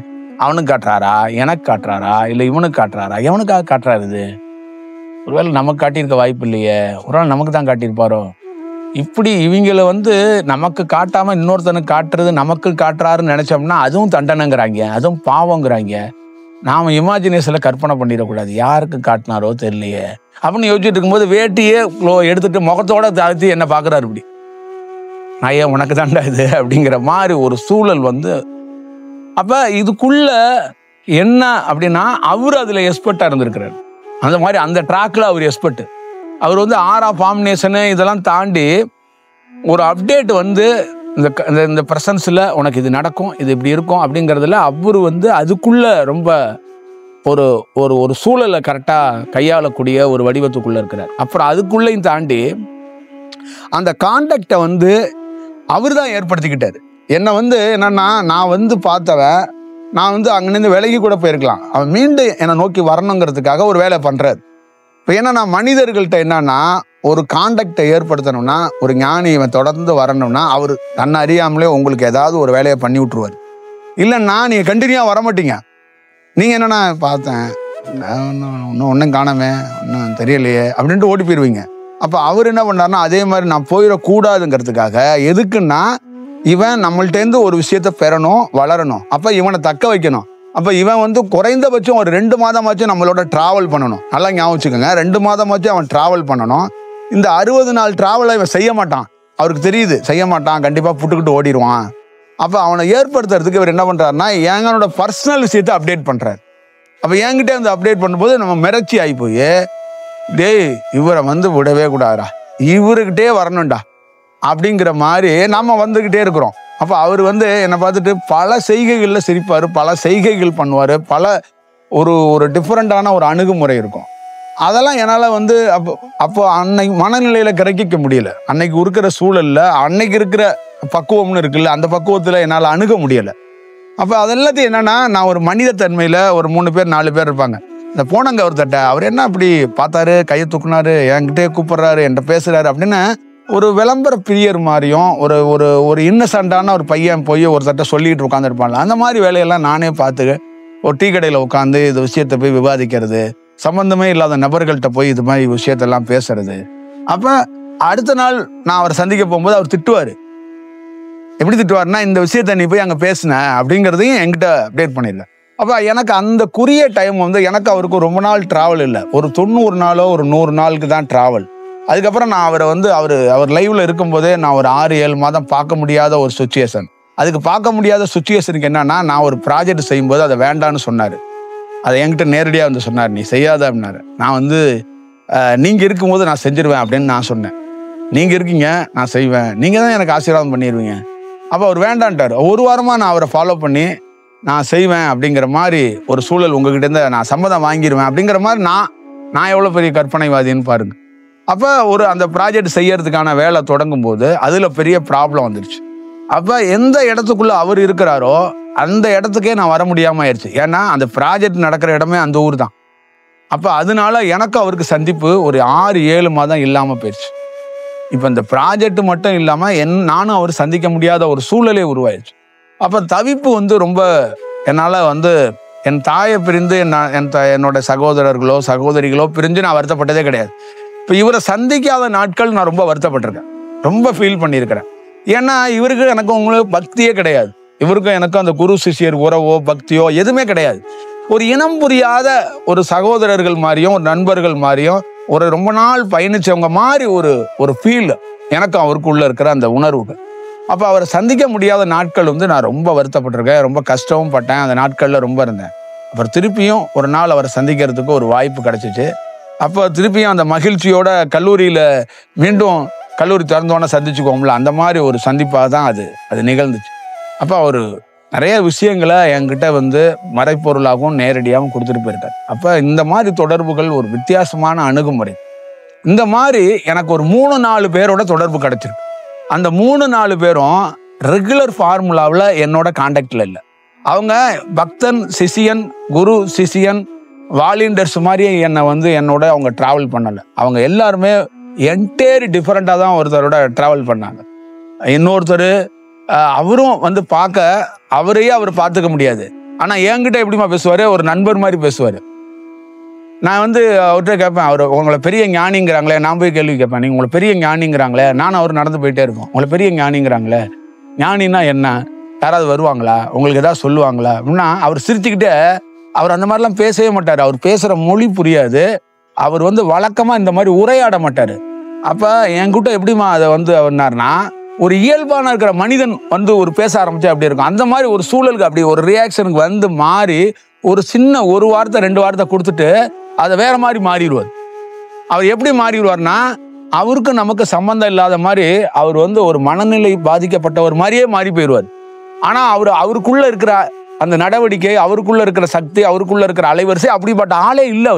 அவனுக்கு காட்டுறாரா, எனக்கு காட்டுறாரா, இல்லை இவனுக்கு காட்டுறாரா? எவனுக்காக காட்டுறாரு இது? ஒருவேளை நமக்கு காட்டியிருக்க வாய்ப்பு இல்லையே, ஒரு நாள் நமக்கு தான் காட்டியிருப்பாரோ? இப்படி இவங்களை நமக்கு காட்டாம இன்னொருத்தனுக்கு காட்டுறது நமக்கு காட்டுறாருன்னு நினைச்சோம்னா அதுவும் தண்டனைங்கிறாங்க, அதுவும் பாவங்கிறாங்க. நாம இமேஜினேஷன்ல கற்பனை பண்ணிடக்கூடாது, யாருக்கு காட்டினாரோ தெரியலையே அப்படின்னு யோசிச்சுட்டு இருக்கும்போது வேட்டியே எடுத்துட்டு முகத்தோட தாழ்த்தி என்ன பாக்குறாரு, இப்படி நான் ஏன் உனக்கு தாண்டா இது அப்படிங்கிற மாதிரி ஒரு சூழல் அப்ப இதுக்குள்ள என்ன அப்படின்னா அவர் அதுல எக்ஸ்பர்ட்டா இருந்திருக்கிறார். அந்த மாதிரி அந்த ட்ராக்ல அவர் எக்ஸ்பர்ட். அவர் ஆரா ஃபார்மினேஷனு இதெல்லாம் தாண்டி ஒரு அப்டேட் இந்த ப்ரெசன்ஸில் உனக்கு இது நடக்கும், இது இப்படி இருக்கும் அப்படிங்கிறதுல அவர் அதுக்குள்ள ரொம்ப ஒரு ஒரு ஒரு சூழலை கரெக்டாக கையாளக்கூடிய ஒரு வடிவத்துக்குள்ளே இருக்கிறார். அப்புறம் அதுக்குள்ளேயும் தாண்டி அந்த கான்டாக்டை அவர் தான் ஏற்படுத்திக்கிட்டார். என்னை என்னன்னா நான் பார்த்தவன் நான் அங்கேருந்து விலகி கூட போயிருக்கலாம், அவன் மீண்டும் என்னை நோக்கி வரணுங்கிறதுக்காக ஒரு வேலை பண்ணுறாரு. இப்போ என்னன்னா மனிதர்கள்ட்ட என்னன்னா ஒரு கான்டாக்டை ஏற்படுத்தணும்னா ஒரு ஞானி இவன் தொடர்ந்து வரணும்னா அவர் தன்னை அறியாமலே உங்களுக்கு ஏதாவது ஒரு வேலையை பண்ணி விட்டுருவார். இல்லைன்னா நீங்கள் கண்டினியூவாக வர மாட்டீங்க. நீங்கள் என்னன்னா பார்த்தேன் ஒன்றும் காணாமே ஒன்றும் தெரியலையே அப்படின்ட்டு ஓடி போயிடுவீங்க. அப்போ அவர் என்ன பண்ணாருன்னா அதே மாதிரி நான் போயிடக்கூடாதுங்கிறதுக்காக, எதுக்குன்னா இவன் நம்மள்டேருந்து ஒரு விஷயத்த பெறணும், வளரணும், அப்போ இவனை தக்க வைக்கணும். அப்போ இவன் குறைந்தபட்சம் ஒரு 2 மாதமாச்சும் நம்மளோட ட்ராவல் பண்ணணும். நல்லா ஞாபகம் வச்சுக்கோங்க, 2 மாதமாச்சும் அவன் ட்ராவல் பண்ணணும். இந்த 60 நாள் ட்ராவலை இவன் செய்ய மாட்டான், அவருக்கு தெரியுது செய்ய மாட்டான், கண்டிப்பாக புட்டுக்கிட்டு ஓடிடுவான். அப்போ அவனை ஏற்படுத்துறதுக்கு இவர் என்ன பண்ணுறாருன்னா எங்களோட பர்சனல் விஷயத்தை அப்டேட் பண்ணுறாரு. அப்போ என்கிட்ட அப்டேட் பண்ணும்போது நம்ம மிரட்சி ஆகி போய், டேய் இவரை விடவே கூடாதுடா, இவருக்கிட்டே வரணும்டா அப்படிங்கிற மாதிரி நம்ம வந்துக்கிட்டே இருக்கிறோம். அப்போ அவர் என்னை பார்த்துட்டு பல செய்கைகளில் சிரிப்பார், பல செய்கைகள் பண்ணுவார், பல ஒரு டிஃப்ரெண்ட்டான ஒரு அணுகுமுறை இருக்கும். அதெல்லாம் என்னால் அப்போ அன்னைக்கு மனநிலையில் கிரகிக்க முடியல. அன்னைக்கு இருக்கிற சூழலில் அன்னைக்கு இருக்கிற பக்குவம்னு இருக்குல்ல, அந்த பக்குவத்தில் என்னால் அணுக முடியலை. அப்போ அதெல்லாத்தையும் என்னன்னா நான் ஒரு மனித தன்மையில் ஒரு 3 பேர் 4 பேர் இருப்பாங்க. இந்த போனங்க ஒரு தட்டை அவர் என்ன அப்படி பார்த்தாரு, கையை தூக்குனாரு, என்கிட்டே கூப்பிட்றாரு, என்கிட்ட பேசுகிறாரு அப்படின்னு ஒரு விளம்பர பிரியர் மாதிரியும் ஒரு ஒரு ஒரு இன்னசென்ட்டான ஒரு பையன் போய் ஒரு தட்டை சொல்லிட்டு உட்காந்துருப்பாங்க. அந்த மாதிரி வேலையெல்லாம் நானே பார்த்து ஒரு டீ கடையில் உட்காந்து இது விஷயத்தை போய் விவாதிக்கிறது, சம்பந்தமே இல்லாத நபர்கள்ட்ட போய் இது மாதிரி விஷயத்தெல்லாம் பேசுறது. அப்போ அடுத்த நாள் நான் அவரை சந்திக்க போகும்போது அவர் திட்டுவார். எப்படி திட்டுவார்னா இந்த விஷயத்த நீ போய் அங்கே பேசின அப்படிங்கிறதையும் என்கிட்ட அப்டேட் பண்ணிடல. அப்போ எனக்கு அந்த குறிய டைம் எனக்கு அவருக்கு ரொம்ப நாள் ட்ராவல் இல்லை, ஒரு 90 நாளோ ஒரு 100 நாளுக்கு தான் ட்ராவல். அதுக்கப்புறம் நான் அவரை அவர் லைவ்ல இருக்கும்போதே நான் ஒரு 6-7 மாதம் பார்க்க முடியாத ஒரு சுச்சுவேஷன். அதுக்கு பார்க்க முடியாத சுச்சுவேஷனுக்கு என்னன்னா நான் ஒரு ப்ராஜெக்ட் செய்யும்போது அதை வேண்டான்னு சொன்னார். அதை என்கிட்ட நேரடியாக சொன்னார், நீ செய்யாத அப்படின்னாரு. நான் நீங்கள் இருக்கும்போது நான் செஞ்சிருவேன் அப்படின்னு நான் சொன்னேன். நீங்கள் இருக்கீங்க நான் செய்வேன், நீங்கள் தான் எனக்கு ஆசீர்வாதம் பண்ணிடுவீங்க. அப்போ அவர் வேண்டான்ட்டார். ஒரு வாரமாக நான் அவரை ஃபாலோ பண்ணி நான் செய்வேன் அப்படிங்கிற மாதிரி ஒரு சூழல் உங்ககிட்ட நான் சம்மதம் வாங்கிடுவேன் அப்படிங்கிற மாதிரி நான் எவ்வளோ பெரிய கற்பனைவாதின்னு பாருங்க. அப்போ அந்த ப்ராஜெக்ட் செய்யறதுக்கான வேலை தொடங்கும் போது அதில் பெரிய ப்ராப்ளம் வந்துருச்சு. அப்போ எந்த இடத்துக்குள்ள அவர் இருக்கிறாரோ அந்த இடத்துக்கே நான் வர முடியாமல் ஆயிடுச்சு. ஏன்னா அந்த ப்ராஜெக்ட் நடக்கிற இடமே அந்த ஊர் தான். அப்போ அதனால எனக்கு அவருக்கு சந்திப்பு ஒரு 6-7 மாதம் இல்லாமல் போயிடுச்சு. இப்போ இந்த ப்ராஜெக்ட் மட்டும் இல்லாமல் நானும் அவர் சந்திக்க முடியாத ஒரு சூழலே உருவாயிடுச்சு. அப்போ தவிப்பு ரொம்ப என்னால் என் தாயை பிரிந்து என்னோட சகோதரர்களோ சகோதரிகளோ பிரிஞ்சு நான் வருத்தப்பட்டதே கிடையாது. இப்போ இவரை சந்திக்காத நாட்கள் நான் ரொம்ப வருத்தப்பட்டிருக்கேன், ரொம்ப ஃபீல் பண்ணியிருக்கிறேன். ஏன்னா இவருக்கு எனக்கும் உங்களுக்கு பக்தியே கிடையாது. இவருக்கும் எனக்கும் அந்த குரு சிஷ்யர் உறவோ பக்தியோ எதுவுமே கிடையாது. ஒரு இனம் புரியாத ஒரு சகோதரர்கள் மாதிரியும் ஒரு நண்பர்கள் மாதிரியும் ஒரு ரொம்ப நாள் பயணிச்சவங்க மாதிரி ஒரு ஃபீல் எனக்கும் அவருக்குள்ள இருக்கிற அந்த உணர்வுகள். அப்போ அவரை சந்திக்க முடியாத நாட்கள் நான் ரொம்ப வருத்தப்பட்டிருக்கேன், ரொம்ப கஷ்டமும் பட்டேன். அந்த நாட்களில் ரொம்ப இருந்தேன். அப்புறம் திருப்பியும் ஒரு நாள் அவரை சந்திக்கிறதுக்கு ஒரு வாய்ப்பு கிடைச்சிச்சு. அப்போ திருப்பியும் அந்த மகிழ்ச்சியோட கல்லூரியில் மீண்டும் கல்லூரி திறந்தோன்னே சந்திச்சுக்கோம்ல, அந்த மாதிரி ஒரு சந்திப்பாக தான் அது நிகழ்ந்துச்சு. அப்போ அவர் நிறைய விஷயங்களை என்கிட்ட மறைப்பொருளாகவும் நேரடியாகவும் கொடுத்துட்டு போயிருக்காரு. அப்போ இந்த மாதிரி தொடர்புகள் ஒரு வித்தியாசமான அணுகுமுறை. இந்த மாதிரி எனக்கு ஒரு 3-4 பேரோட தொடர்பு கிடைச்சிருக்கு. அந்த 3-4 பேரும் ரெகுலர் ஃபார்முலாவில் என்னோட கான்டாக்டில் இல்லை. அவங்க பக்தன் சிஷியன் குரு சிஷியன் வாலண்டியர்ஸ் மாதிரி என்னோட அவங்க ட்ராவல் பண்ணலை. அவங்க எல்லாருமே என்டையர் டிஃப்ரெண்ட்டாக தான் ஒருத்தரோட ட்ராவல் பண்ணாங்க. இன்னொருத்தர் அவரும் வந்து பார்க்க அவரையே அவர் பார்த்துக்க முடியாது. ஆனால் என்கிட்ட எப்படிமா பேசுவார், ஒரு நண்பர் மாதிரி பேசுவார். நான் வந்து அவர்கிட்ட கேட்பேன், அவர் உங்களை பெரிய ஞானிங்கிறாங்களே, நான் போய் கேள்வி கேட்பேன், நீங்கள் உங்களை பெரிய ஞானிங்கிறாங்களே, நானும் அவர் நடந்து போயிட்டே இருக்கோம், உங்களை பெரிய ஞானிங்கிறாங்களே, ஞானின்னா என்ன, யாராவது வருவாங்களா, உங்களுக்கு ஏதாவது சொல்லுவாங்களா அப்படின்னா அவர் சிரிச்சுக்கிட்டே, அவர் அந்த மாதிரிலாம் பேசவே மாட்டார். அவர் பேசுகிற மொழி புரியாது. அவர் வந்து வழக்கமாக இந்த மாதிரி உரையாட மாட்டார். அப்போ என்கிட்ட எப்படிமா அதை வந்து அவர்னார்னா, ஒரு இயல்பான இருக்கிற மனிதன் வந்து ஒரு பேச ஆரம்பிச்சா அப்படி இருக்கும். அந்த மாதிரி ஒரு சூழலுக்கு அப்படி ஒரு ரியாக்ஷனுக்கு வந்து மாறி ஒரு சின்ன ஒரு வார்த்தை 2 வார்த்தை கொடுத்துட்டு அதை வேற மாதிரி மாறிடுவார். அவர் எப்படி மாறிடுவார்னா, அவருக்கு நமக்கு சம்பந்தம் இல்லாத மாதிரி அவர் வந்து ஒரு மனநிலை பாதிக்கப்பட்டவர் மாதிரியே மாறி போயிடுவார். ஆனால் அவருக்குள்ள இருக்கிற அந்த நடவடிக்கை, அவருக்குள்ள இருக்கிற சக்தி, அவருக்குள்ள இருக்கிற அலைவரிசை அப்படிப்பட்ட ஆளே இல்லை.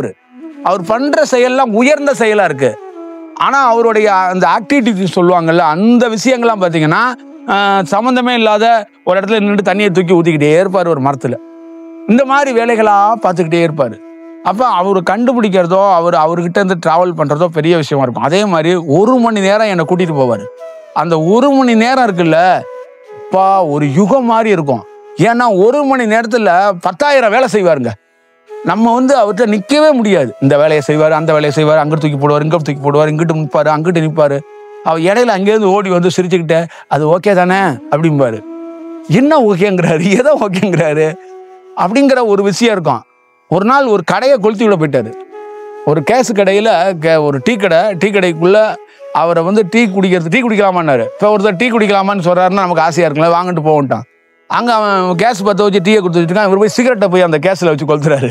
அவர் பண்ற செயல்லாம் உயர்ந்த செயலா இருக்கு. ஆனா அவருடைய அந்த ஆக்டிவிட்டி சொல்லுவாங்கல்ல, அந்த விஷயங்கள்லாம் பார்த்தீங்கன்னா சம்மந்தமே இல்லாத ஒரு இடத்துல நின்று தண்ணியை தூக்கி ஊற்றிக்கிட்டே இருப்பார் ஒரு மரத்துல. இந்த மாதிரி வேலைகளா பார்த்துக்கிட்டே இருப்பார். அப்போ அவர் கண்டுபிடிக்கிறதோ அவர்கிட்ட இருந்து டிராவல் பண்றதோ பெரிய விஷயமா இருக்கும். அதே மாதிரி 1 மணி நேரம் என்னை கூட்டிட்டு போவார். அந்த 1 மணி நேரம் இருக்குல்ல, அப்பா ஒரு யுகம் மாதிரி இருக்கும். ஏன்னா 1 மணி நேரத்துல 10,000 வேலை செய்வாருங்க. நம்ம வந்து அவர்கிட்ட நிற்கவே முடியாது. இந்த வேலையை செய்வார், அந்த வேலையை செய்வார், அங்கிட்டு தூக்கி போடுவார், இங்கே தூக்கி போடுவார், இங்கிட்டு நிற்பாரு, அங்கிட்டு நிற்பாரு. அவர் இடையில அங்கேருந்து ஓடி வந்து சிரிச்சுக்கிட்டே, அது ஓகே தானே அப்படிம்பாரு. என்ன ஓகேங்கிறாரு, எதோ ஓகேங்கிறாரு அப்படிங்கிற ஒரு விஷயம் இருக்கும். ஒரு நாள் ஒரு கடையை கொளுத்தி விட போயிட்டாரு. ஒரு கேஸு கடையில் ஒரு டீ கடைக்குள்ள அவரை வந்து டீ குடிக்கலாமான்னாரு. இப்போ ஒருத்தர் டீ குடிக்கலாமான்னு சொல்கிறாருன்னா நமக்கு ஆசையாக இருக்குல்ல, வாங்கிட்டு போகட்டான். அங்கே அவன் கேஸ் பற்ற வச்சு டீயை கொடுத்து வச்சுருக்கான். இவர் போய் சிகரெட்டை போய் அந்த கேஸில் வச்சு கொளுத்துறாரு.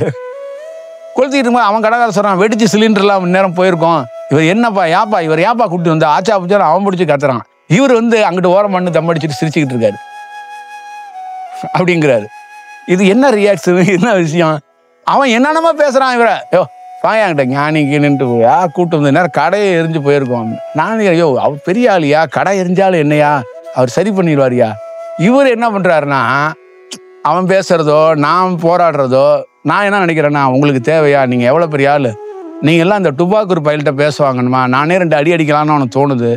கொளுத்திட்டு இருக்கும்போது அவன் கடைக்கார சொல்கிறான், வெடிச்சு சிலிண்டர்லாம் நேரம் போயிருக்கோம், இவர் என்னப்பா இவர் ஏப்பா கூப்பிட்டு வந்தா ஆச்சா பிடிச்சா அவன் பிடிச்சி கத்துறான். இவர் வந்து அங்கிட்டு ஓரம் பண்ணு தம்மடிச்சுட்டு சிரிச்சுக்கிட்டு இருக்காரு அப்படிங்கிறாரு. இது என்ன ரியாக்ஷன், என்ன விஷயம்? அவன் என்னென்னமா பேசுறான். இவரை வாங்கிட்ட ஞானிக்கு நின்று கூப்பிட்டு வந்து நேரம் கடையை எரிஞ்சு போயிருக்கோம். நான் ஐயோ அவர் பெரிய ஆளியா, கடை எரிஞ்சாலும் என்னையா, அவர் சரி பண்ணிடுவாரியா. இவர் என்ன பண்றாருன்னா, அவன் பேசுறதோ நான் போராடுறதோ, நான் என்ன நினைக்கிறேன்னா, உங்களுக்கு தேவையா, நீங்க எவ்வளவு பெரிய ஆளு, நீங்க எல்லாம் இந்த டுபாக்கூர் பயில்கிட்ட பேசுவாங்கணுமா, நானே 2 அடி அடிக்கலாம்னு அவனுக்கு தோணுது,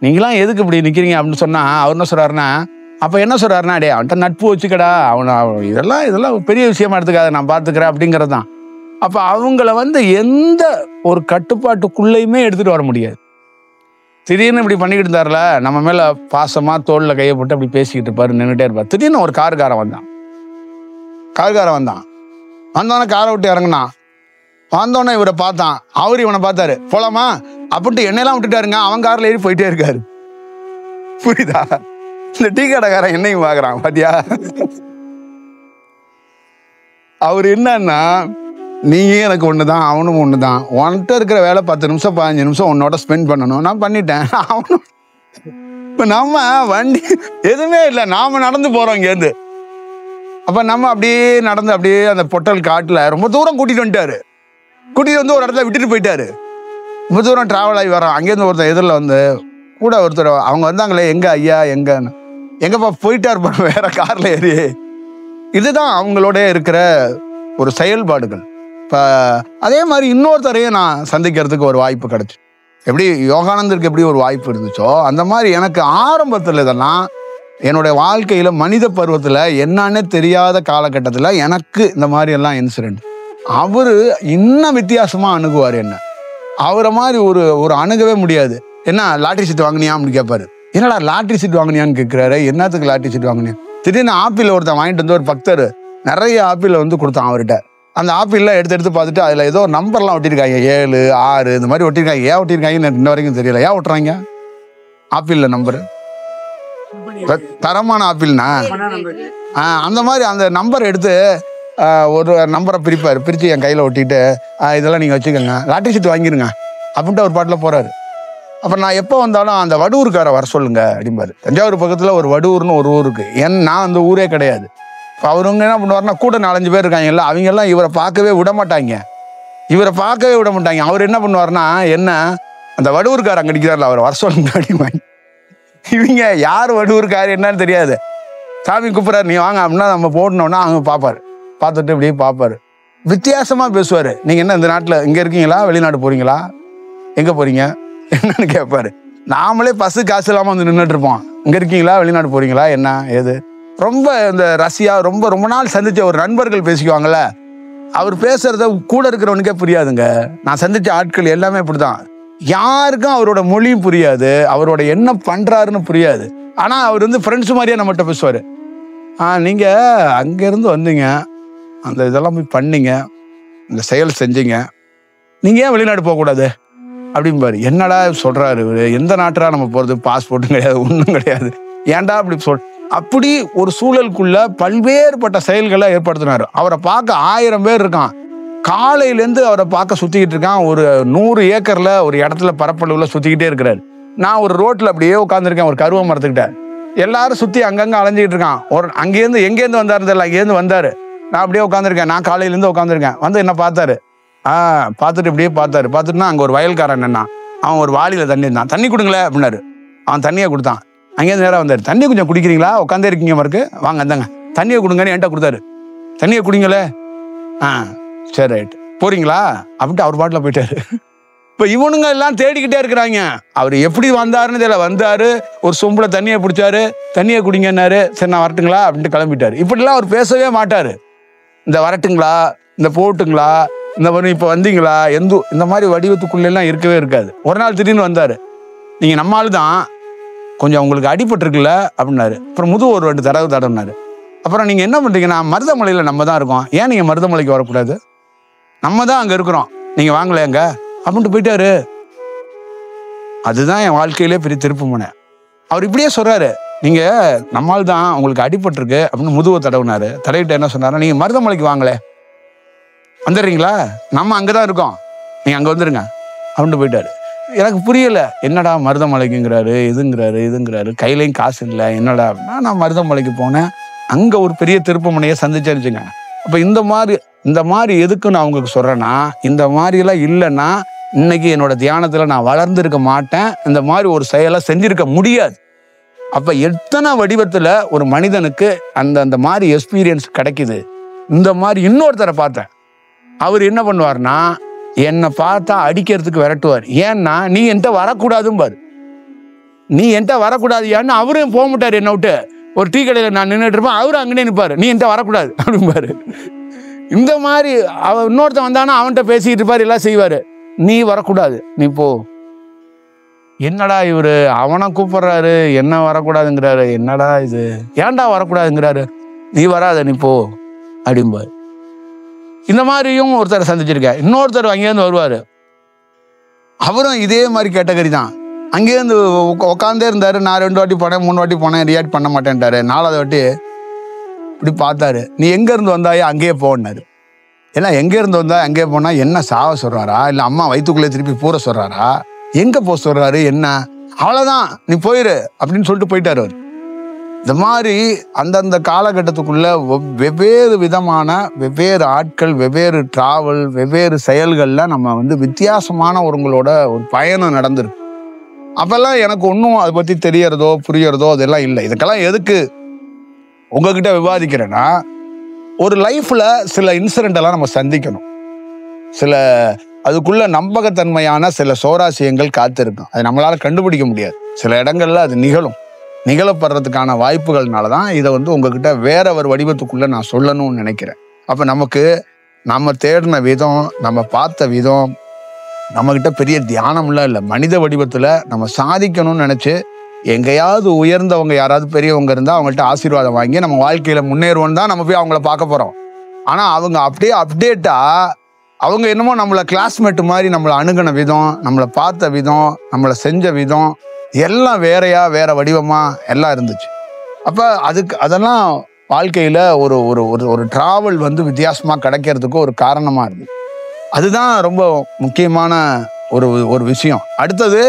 நீங்களாம் எதுக்கு இப்படி நிக்கிறீங்க அப்படின்னு சொன்னா, அவர் என்ன சொல்றாருன்னா, அப்ப என்ன சொல்றாருன்னா, டே அவன்கிட்ட நட்பு வச்சுக்கடா, இதெல்லாம் பெரிய விஷயமா எடுத்துக்காத, நான் பாத்துக்கிறேன் அப்படிங்கிறது தான். அப்ப அவங்கள வந்து எந்த ஒரு கட்டுப்பாட்டுக்குள்ளேயுமே எடுத்துட்டு வர முடியாது. திடீர்னு இப்படி பண்ணிக்கிட்டு இருந்தார்ல, நம்ம மேல பாசமா தோல்ல கையை போட்டு அப்படி பேசிக்கிட்டு இருப்பாரு, நின்றுட்டே இருப்பார். திடீர்னு ஒரு காருக்காரன் வந்தான். வந்தோடனே காரை விட்டு இறங்கினான். வந்தோடனே இவரை பார்த்தான். அவரு இவனை பார்த்தாரு. போலாமா அப்படின்ட்டு என்னெல்லாம் விட்டுட்டாருங்க. அவன் கார்ல ஏறி போயிட்டே இருக்காரு. புரியுதா? இந்த டீ கடைக்காரன் என்னையும் பாக்குறான் பாத்தியா? அவர் என்னன்னா, நீங்க எனக்கு ஒண்ணுதான், அவனும் ஒண்ணுதான். உன்கிட்ட இருக்கிற வேலை 10 நிமிஷம் 15 நிமிஷம் உன்னோட ஸ்பெண்ட் பண்ணணும், நான் பண்ணிட்டேன். அவனும் இப்ப நம்ம வண்டி எதுவுமே இல்லை, நாம நடந்து போறோம் இங்கேருந்து. அப்ப நம்ம அப்படியே நடந்து அப்படியே அந்த பொட்டல் காட்டுல ரொம்ப தூரம் கூட்டிட்டு வந்துட்டாரு. கூட்டிட்டு வந்து ஒரு இடத்துல விட்டுட்டு போயிட்டாரு. ரொம்ப தூரம் டிராவல் ஆகி வரோம். அங்கேருந்து ஒருத்தர் எதிரில் வந்து கூட ஒருத்தர் அவங்க வந்தாங்களே, எங்க ஐயா எங்கப்பா போயிட்டாரு வேற கார்ல ஏறி. இதுதான் அவங்களோட இருக்கிற ஒரு செயல்பாடுகள். இப்போ அதே மாதிரி இன்னொருத்தரையும் நான் சந்திக்கிறதுக்கு ஒரு வாய்ப்பு கிடைச்சு, எப்படி யோகானந்தருக்கு எப்படி ஒரு வாய்ப்பு இருந்துச்சோ, அந்த மாதிரி எனக்கு ஆரம்பத்தில் இதெல்லாம் என்னுடைய வாழ்க்கையில மனித பருவத்தில் என்னன்னே தெரியாத காலகட்டத்தில் எனக்கு இந்த மாதிரி எல்லாம் இன்சிடென்ட். அவரு இன்னும் வித்தியாசமா அணுகுவார். என்ன அவரை மாதிரி ஒரு அணுகவே முடியாது. என்ன லாட்டரி சீட் வாங்கினியா அப்படின்னு கேட்பாரு. என்னடா லாட்டரி சீட் வாங்கினியான்னு கேட்கிறாரு. என்னத்துக்கு லாட்டரி சீட் வாங்கினியா? திடீர்னு ஆப்பிள் ஒருத்தன் வாங்கிட்டு வந்து ஒரு பக்தர் நிறைய ஆப்பிள் வந்து கொடுத்தான் அவர்கிட்ட. அந்த ஆப்பிள்லாம் எடுத்து பார்த்துட்டு அதில் ஏதோ நம்பர்லாம் ஒட்டியிருக்காங்க, 7, 6 இந்த மாதிரி ஒட்டியிருக்காங்க. ஏன் ஒட்டியிருக்காங்கன்னு இன்ன வரைக்கும் தெரியல. ஏன் ஒட்டுறாங்க ஆப்பிளில் நம்பரு? தரமான ஆப்பிள்னா அந்த மாதிரி அந்த நம்பர் எடுத்து ஒரு நம்பரை பிரித்து என் கையில் ஒட்டிட்டு, இதெல்லாம் நீங்கள் வச்சுக்கோங்க, லாட்டரி சீட் வாங்கிருங்க அப்படின்ட்டு ஒரு பாட்டில் போகிறாரு. அப்புறம் நான் எப்போ வந்தாலும் அந்த வடூருக்காரை வர சொல்லுங்க அப்படிம்பாரு. தஞ்சாவூர் பக்கத்தில் ஒரு வடூர்னு ஒரு ஊருக்கு, நான் அந்த ஊரே கிடையாது. இப்போ அவருங்க என்ன பண்ணுவாருன்னா, கூட 4-5 பேர் இருக்காங்கல்ல, அவங்கெல்லாம் இவரை பார்க்கவே விட மாட்டாங்க. அவர் என்ன பண்ணுவார்னா, என்ன அந்த வடூருக்கார் அங்கே அடிக்கிறார்ல, அவர் வர சொல்லுங்க அப்படிம்பாங்க. இவங்க யார் வடூருக்காரு என்னன்னு தெரியாது. சாமி கூப்பிட்றாரு, நீ வாங்க அப்படின்னா நம்ம போடணும்னா அவங்க பார்ப்பாரு. பார்த்துட்டு இப்படியே பார்ப்பாரு. வித்தியாசமாக பேசுவார். நீங்கள் என்ன இந்த நாட்டில் இங்கே இருக்கீங்களா, வெளிநாடு போகிறீங்களா, எங்கே போகிறீங்க என்னன்னு கேட்பாரு. நாமளே பஸ்ஸு காசு இல்லாமல் வந்து நின்றுட்டு இருப்போம். இங்கே இருக்கீங்களா, வெளிநாடு போறீங்களா, என்ன ஏது. ரொம்ப இந்த ரஷ்யா ரொம்ப ரொம்ப நாள் சந்திச்ச ஒரு நண்பர்கள் பேசிக்குவாங்கல்ல, அவர் பேசுறத கூட இருக்கிறவனுக்கே புரியாதுங்க. நான் சந்திச்ச ஆட்கள் எல்லாமே இப்படிதான். யாருக்கும் அவரோட மொழியும் புரியாது, அவரோட என்ன பண்றாருன்னு புரியாது. ஆனா அவர் வந்து ஃப்ரெண்ட்ஸ் மாதிரியே நம்மகிட்ட பேசுவாரு. நீங்க அங்கிருந்து வந்தீங்க, அந்த இதெல்லாம் போய் பண்ணீங்க, இந்த செயல் செஞ்சீங்க, நீங்க ஏன் வெளிநாடு போகக்கூடாது அப்படிம்பாரு. என்னடா சொல்றாரு இவரு, எந்த நாட்டுறா நம்ம போறது, பாஸ்போர்ட்டும் கிடையாது, ஒன்றும் கிடையாது, ஏன்டா அப்படி அப்படி ஒரு சூழலுக்குள்ள பல்வேறுபட்ட செயல்களை ஏற்படுத்தினாரு. அவரை பார்க்க 1000 பேர் இருக்கான். காலையிலேருந்து அவரை பார்க்க சுத்திக்கிட்டு இருக்கான். ஒரு 100 ஏக்கர்ல ஒரு இடத்துல பரப்பளவுல சுத்திக்கிட்டே இருக்கிறாரு. நான் ஒரு ரோட்ல அப்படியே உட்காந்துருக்கேன், ஒரு கருவ மரத்துக்கிட்ட. எல்லாரும் சுத்தி அங்கங்க அலைஞ்சிக்கிட்டு இருக்கான். ஒரு அங்கேருந்து எங்கேருந்து வந்தாரு தெரியல, அங்கேருந்து வந்தாரு. நான் அப்படியே உட்காந்துருக்கேன். நான் காலையிலேருந்து உட்காந்துருக்கேன். வந்து என்ன பார்த்தாரு. பார்த்துட்டு இப்படியே பார்த்தாரு. பார்த்துட்டுனா அங்கே ஒரு வயல்காரன் என்னன்னா, அவன் ஒரு வாளியில் தண்ணி இருந்தான். தண்ணி கொடுங்களே அப்படின்னாரு. அவன் தண்ணியை கொடுத்தான். அங்கேருந்து நேராக வந்தார். தண்ணி கொஞ்சம் குடிக்கிறீங்களா, உட்காந்தே இருக்கீங்க மருக்கு, வாங்க அந்தாங்க தண்ணியை கொடுங்கன்னு என்கிட்ட கொடுத்தாரு. தண்ணியை குடிங்களே. சரி ரைட், போறீங்களா அப்படின்ட்டு அவர் பாட்டில் போயிட்டாரு. இப்போ இவனுங்க எல்லாம் தேடிக்கிட்டே இருக்கிறாங்க. அவர் எப்படி வந்தாருன்னு தெரியல. வந்தாரு, ஒரு சொம்புல தண்ணியை பிடிச்சாரு, தண்ணியை குடிங்கன்னாரு. சரி நான் வரட்டுங்களா அப்படின்ட்டு கிளம்பிட்டாரு. இப்படிலாம் அவர் பேசவே மாட்டாரு. இந்த வரட்டுங்களா, இந்த போட்டுங்களா, இந்த மாதிரி இப்போ வந்தீங்களா, இந்த மாதிரி வடிவத்துக்குள்ளெல்லாம் இருக்கவே இருக்காது. ஒரு நாள் திடீர்னு வந்தார். நீங்கள் நம்மளால தான் கொஞ்சம் உங்களுக்கு அடிபட்டுருக்குல்ல அப்படின்னாரு. அப்புறம் ஒரு 2 தடவை தடவினாரு. அப்புறம் நீங்கள் என்ன பண்ணுறீங்கன்னா, மருதமலையில் நம்ம தான் இருக்கோம், ஏன் நீங்கள் மருதமலைக்கு வரக்கூடாது, நம்ம தான் அங்கே இருக்கிறோம், நீங்கள் வாங்கலையாங்க அப்படின்ட்டு போயிட்டாரு. அதுதான் என் வாழ்க்கையிலே பெரிய திருப்பு முனை. அவர் இப்படியே சொல்கிறாரு, நீங்கள் நம்மால் தான் உங்களுக்கு அடிபட்டுருக்கு அப்படின்னு முதுவை தடவினாரு. தடவிட்டு என்ன சொன்னார், நீங்கள் மருதமலைக்கு வாங்கலை, வந்துடுறீங்களா, நம்ம அங்கே தான் இருக்கோம், நீங்கள் அங்கே வந்துடுங்க அப்படின்ட்டு போயிட்டாரு. எனக்கு புரியலை, என்னடா மருதமலைக்குங்கிறாரு, இதுங்கிறாரு, கையிலையும் காசு இல்லை, என்னடா அப்படின்னா, நான் மருதமலைக்கு போனேன், அங்கே ஒரு பெரிய திருப்பு முனையை சந்திச்சேன்னு. அப்போ இந்த மாதிரி எதுக்கு நான் உங்களுக்கு சொல்கிறேன்னா, இந்த மாதிரிலாம் இல்லைன்னா இன்னைக்கு என்னோட தியானத்தில் நான் வளர்ந்துருக்க மாட்டேன், இந்த மாதிரி ஒரு செயலை செஞ்சிருக்க முடியாது. அப்போ எத்தனை வடிவத்தில் ஒரு மனிதனுக்கு அந்த மாதிரி எக்ஸ்பீரியன்ஸ் கிடைக்குது. இந்த மாதிரி இன்னொருத்தரை பார்த்தேன். அவர் என்ன பண்ணுவார்னா, என்னை பார்த்தா அடிக்கிறதுக்கு விரட்டுவார். ஏன்னா நீ என்கிட்ட வரக்கூடாதும்பாரு. நீ என்கிட்ட வரக்கூடாது ஏன்னு அவரும் போக மாட்டார். என்னை விட்டு ஒரு டீ கடையில் நான் நின்றுட்டு இருப்பேன், அவரும் அங்கேயே நிற்பார், நீ என்கிட்ட வரக்கூடாது அப்படிம்பாரு. இந்த மாதிரி இன்னொருத்தன் வந்தானா அவன்கிட்ட பேசிக்கிட்டு இருப்பார், எல்லாம் செய்வார். நீ வரக்கூடாது, நீ போ. என்னடா இவரு, அவனை கூப்பிடுறாரு, என்ன வரக்கூடாதுங்கிறாரு, என்னடா இது, ஏன்டா வரக்கூடாதுங்கிறாரு, நீ வராத, நீ போ அப்படிம்பாரு. இந்த மாதிரியும் ஒருத்தரை சந்திச்சிருக்கேன். இன்னொருத்தர் அங்கேருந்து வருவார், அவரும் இதே மாதிரி கேட்டகரி தான். அங்கேருந்து உட்காந்தே இருந்தார். நான் 2 வாட்டி போனேன், 3 வாட்டி போனேன், ரியாக்ட் பண்ண மாட்டேன்ட்டாரு. 4வது வாட்டி இப்படி பார்த்தாரு, நீ எங்கேருந்து வந்தாயோ அங்கேயே போனாரு. ஏன்னா எங்கேருந்து வந்தா அங்கேயே போனால் என்ன சாவ சொல்கிறாரா, இல்லை அம்மா வயிற்றுக்குள்ளே திருப்பி பூர சொல்கிறாரா, எங்கே போக சொல்கிறாரு, என்ன, அவ்வளோதான் நீ போயிரு அப்படின்னு சொல்லிட்டு போயிட்டார் அவர். இந்த மாதிரி அந்தந்த காலகட்டத்துக்குள்ள வெவ்வேறு விதமான வெவ்வேறு ஆட்கள், வெவ்வேறு டிராவல், வெவ்வேறு செயல்களில் நம்ம வந்து வித்தியாசமான ஒருங்களோட ஒரு பயணம் நடந்திருக்கு. அப்பெல்லாம் எனக்கு ஒன்றும் அதை பற்றி தெரியறதோ புரியறதோ அதெல்லாம் இல்லை. இதுக்கெல்லாம் எதுக்கு உங்ககிட்ட விவாதிக்கிறேன்னா, ஒரு லைஃப்ல சில இன்சிடென்ட் எல்லாம் நம்ம சந்திக்கணும். சில அதுக்குள்ள நம்பகத்தன்மையான சில சோராசியங்கள் காத்திருக்கும். அது நம்மளால கண்டுபிடிக்க முடியாது. சில இடங்கள்ல அது நிகழப்படுறதுக்கான வாய்ப்புகள்னால தான் இதை வந்து உங்ககிட்ட வேற ஒரு வடிவத்துக்குள்ள நான் சொல்லணும்னு நினைக்கிறேன். அப்ப நமக்கு நம்ம தேடின விதம், நம்ம பார்த்த விதம், நம்மகிட்ட பெரிய தியானம்லாம் இல்லை, மனித வடிவத்துல நம்ம சாதிக்கணும்னு நினைச்சு எங்கேயாவது உயர்ந்தவங்க யாராவது பெரியவங்க இருந்தால் அவங்கள்ட்ட ஆசீர்வாதம் வாங்கி நம்ம வாழ்க்கையில முன்னேறுவோன்னு தான் நம்ம போய் அவங்கள பார்க்க போறோம். ஆனா அவங்க அப்படியே அப்டேட்டா அவங்க என்னமோ நம்மளை கிளாஸ்மேட் மாதிரி நம்மளை அணுகின விதம், நம்மளை பார்த்த விதம், நம்மளை செஞ்ச விதம் எல்லாம் வேற வடிவமா எல்லாம் இருந்துச்சு. அப்ப அதெல்லாம் வாழ்க்கையில ஒரு ஒரு ஒரு டிராவல் வந்து வித்தியாசமா கிடைக்கிறதுக்கு ஒரு காரணமா இருக்கு. அதுதான் ரொம்ப முக்கியமான ஒரு விஷயம். அடுத்தது,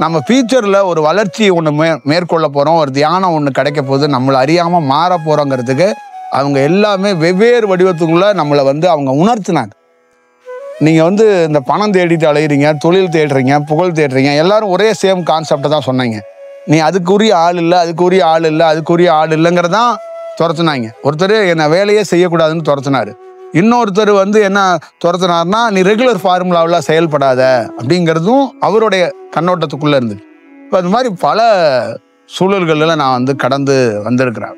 நம்ம ஃபியூச்சர்ல ஒரு வளர்ச்சி ஒன்று மேற்கொள்ள போறோம், ஒரு தியானம் ஒன்று கிடைக்க போது, நம்மளை அறியாம மாற போறோங்கிறதுக்கு அவங்க எல்லாமே வெவ்வேறு வடிவத்துக்குள்ள நம்மளை வந்து அவங்க உணர்த்தினாங்க. நீங்க வந்து இந்த பணம் தேடிட்டு அலையிறீங்க, தொழில் தேடுறீங்க, புகழ் தேடுறீங்க, எல்லாரும் ஒரே சேம் கான்செப்டை தான் சொன்னாங்க. நீ அதுக்குரிய ஆள் இல்லை, அதுக்குரிய ஆள் இல்லைங்கிறதான் துரத்துனாங்க. ஒருத்தர் என்னை வேலையே செய்யக்கூடாதுன்னு துரத்துனாரு. இன்னொருத்தர் வந்து என்ன துரத்துனாருன்னா, நீ ரெகுலர் ஃபார்முலாவில் செயல்படாத அப்படிங்கிறதும் அவருடைய கண்ணோட்டத்துக்குள்ள இருந்துச்சு. இப்போ அது மாதிரி பல சூழல்கள்ல நான் வந்து கடந்து வந்திருக்கிறேன்.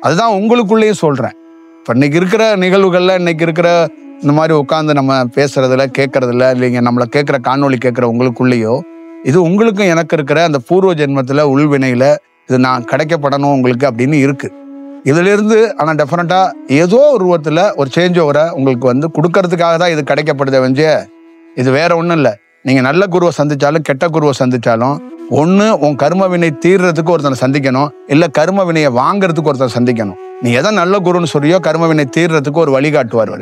அதுதான் உங்களுக்குள்ளேயும் சொல்றேன். இப்போ இன்னைக்கு இருக்கிற நிகழ்வுகள்ல, இன்னைக்கு இருக்கிற இந்த மாதிரி உட்காந்து நம்ம பேசுறதுல கேட்கறதுல இல்லைங்க, நம்மளை கேட்குற காணொலி கேட்குற உங்களுக்குள்ளேயோ இது உங்களுக்கும் எனக்கு இருக்கிற அந்த பூர்வ ஜென்மத்துல உள்வினையில இது நான் கிடைக்கப்படணும் உங்களுக்கு அப்படின்னு இருக்கு. இதுல இருந்து ஆனா டெஃபினட்டா ஏதோ ஒரு ரூபத்துல ஒரு சேஞ்ச் ஓவரை உங்களுக்கு வந்து கொடுக்கறதுக்காக தான் இது கிடைக்கப்படுதே வெஞ்சே இது வேற ஒன்றும் இல்லை. நீங்க நல்ல குருவை சந்திச்சாலும் கெட்ட குருவை சந்திச்சாலும் ஒன்று உன் கர்ம வினை தீர்றதுக்கு ஒருத்தனை சந்திக்கணும், இல்லை கர்ம வினையை வாங்குறதுக்கு ஒருத்தனை சந்திக்கணும். நீ எதை நல்ல குருன்னு சொல்றியோ கர்ம வினை தீர்றதுக்கு ஒரு வழிகாட்டுவார்.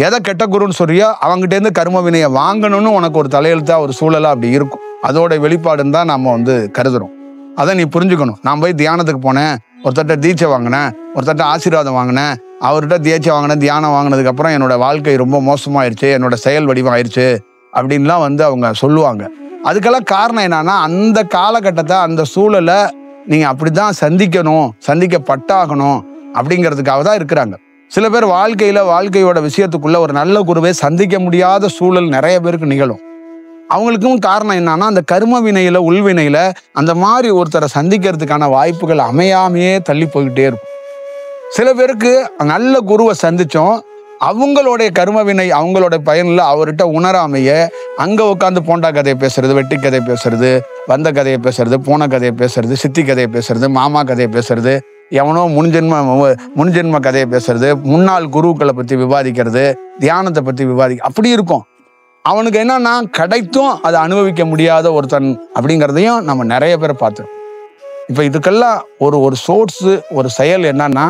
எதை கெட்ட குருன்னு சொல்றியோ அவங்ககிட்டேருந்து கர்ம வினையை வாங்கணும்னு உனக்கு ஒரு தலையெழுத்தா ஒரு சூழலா அப்படி இருக்கும். அதோட வெளிப்பாடுன்னு தான் நம்ம வந்து கருதுறோம். அதை நீ புரிஞ்சுக்கணும். நான் போய் தியானத்துக்கு போனேன், ஒருத்தட்ட தீட்சை வாங்கினேன், ஒருத்தட்ட ஆசீர்வாதம் வாங்கினேன், அவர்கிட்ட தீட்சை வாங்கினேன், தியானம் வாங்கினதுக்கு அப்புறம் என்னோட வாழ்க்கை ரொம்ப மோசமாயிருச்சு, என்னோட செயல் வடிவம் ஆயிடுச்சு அப்படின்லாம் வந்து அவங்க சொல்லுவாங்க. அதுக்கெல்லாம் காரணம் என்னன்னா அந்த காலகட்டத்தை அந்த சூழலை நீங்க அப்படிதான் சந்திக்கணும், சந்திக்கப்பட்டாகணும் அப்படிங்கிறதுக்காக தான் இருக்கிறாங்க. சில பேர் வாழ்க்கையோட விஷயத்துக்குள்ள ஒரு நல்ல குருவை சந்திக்க முடியாத சூழல் நிறைய பேருக்கு நிகழும். அவங்களுக்கும் காரணம் என்னன்னா அந்த கர்ம வினையில உள்வினையில அந்த மாதிரி ஒருத்தரை சந்திக்கிறதுக்கான வாய்ப்புகள் அமையாமையே தள்ளி போய்கிட்டே இருக்கும். சில பேருக்கு நல்ல குருவை சந்திச்சோம், அவங்களுடைய கர்ம வினை அவங்களோட பயனில் அவர்கிட்ட உணராமைய அங்க உட்காந்து போண்டா கதையை பேசுறது, வெட்டி கதையை பேசுறது, வந்த கதையை பேசுறது, போன கதையை பேசுறது, சித்தி கதையை பேசுறது, மாமா கதையை பேசுறது, எவனோ முன்ஜென்ம கதையை பேசுறது, முன்னாள் குருக்களை பத்தி விவாதிக்கிறது, தியானத்தை பத்தி அப்படி இருக்கும். அவனுக்கு என்னன்னா கிடைத்தும் அதை அனுபவிக்க முடியாத ஒருத்தன் அப்படிங்கிறதையும் நம்ம நிறைய பேரை பார்த்தோம். இப்ப இதுக்கெல்லாம் ஒரு சோர்ஸு ஒரு செயல் என்னன்னா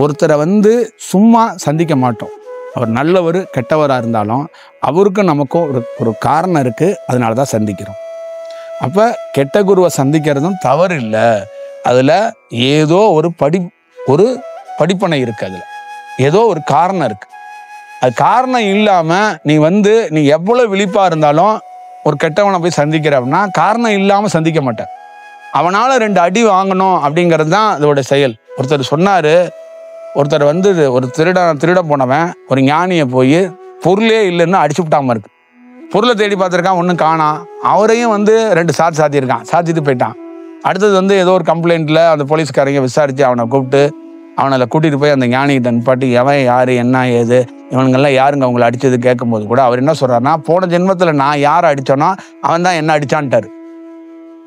ஒருத்தரை வந்து சும்மா சந்திக்க மாட்டோம். அவர் நல்லவர் கெட்டவராக இருந்தாலும் அவருக்கும் நமக்கும் ஒரு காரணம் இருக்கு, அதனால தான் சந்திக்கிறோம். அப்ப கெட்ட குருவை சந்திக்கிறதும் தவறு இல்லை. அதுல ஏதோ ஒரு படிப்பனை இருக்கு, அதுல ஏதோ ஒரு காரணம் இருக்கு. அது காரணம் இல்லாம நீ எவ்வளவு விழிப்பா இருந்தாலும் ஒரு கெட்டவனை போய் சந்திக்கிற அப்படின்னா காரணம் இல்லாம சந்திக்க மாட்டேன். அவனால 2 அடி வாங்கணும் அப்படிங்கிறது தான் அதோட செயல். ஒருத்தர் சொன்னாரு, ஒருத்தர் வந்து ஒரு திருட போனவன் ஒரு ஞானியை போய் பொருளே இல்லைன்னு அடிச்சு விட்டாம இருக்கு. பொருளை தேடி பார்த்துருக்கான், ஒன்றும் காணாம். அவரையும் வந்து 2 சாத்தியிருக்கான், சாத்திட்டு போயிட்டான். அடுத்தது வந்து ஏதோ ஒரு கம்ப்ளைண்ட்ல அந்த போலீஸ்காரங்க விசாரிச்சு அவனை கூப்பிட்டு அவனை கூட்டிட்டு போய் அந்த ஞானிகிட்ட நிப்பாட்டி எவன் யாரு என்ன ஏது இவனுங்கெல்லாம் யாருங்க அவங்களை அடிச்சது கேட்கும்போது கூட அவர் என்ன சொல்றாருன்னா, போன ஜென்மத்துல நான் யாரை அடிச்சோன்னா அவன் தான் என்ன அடிச்சான்ட்டாரு.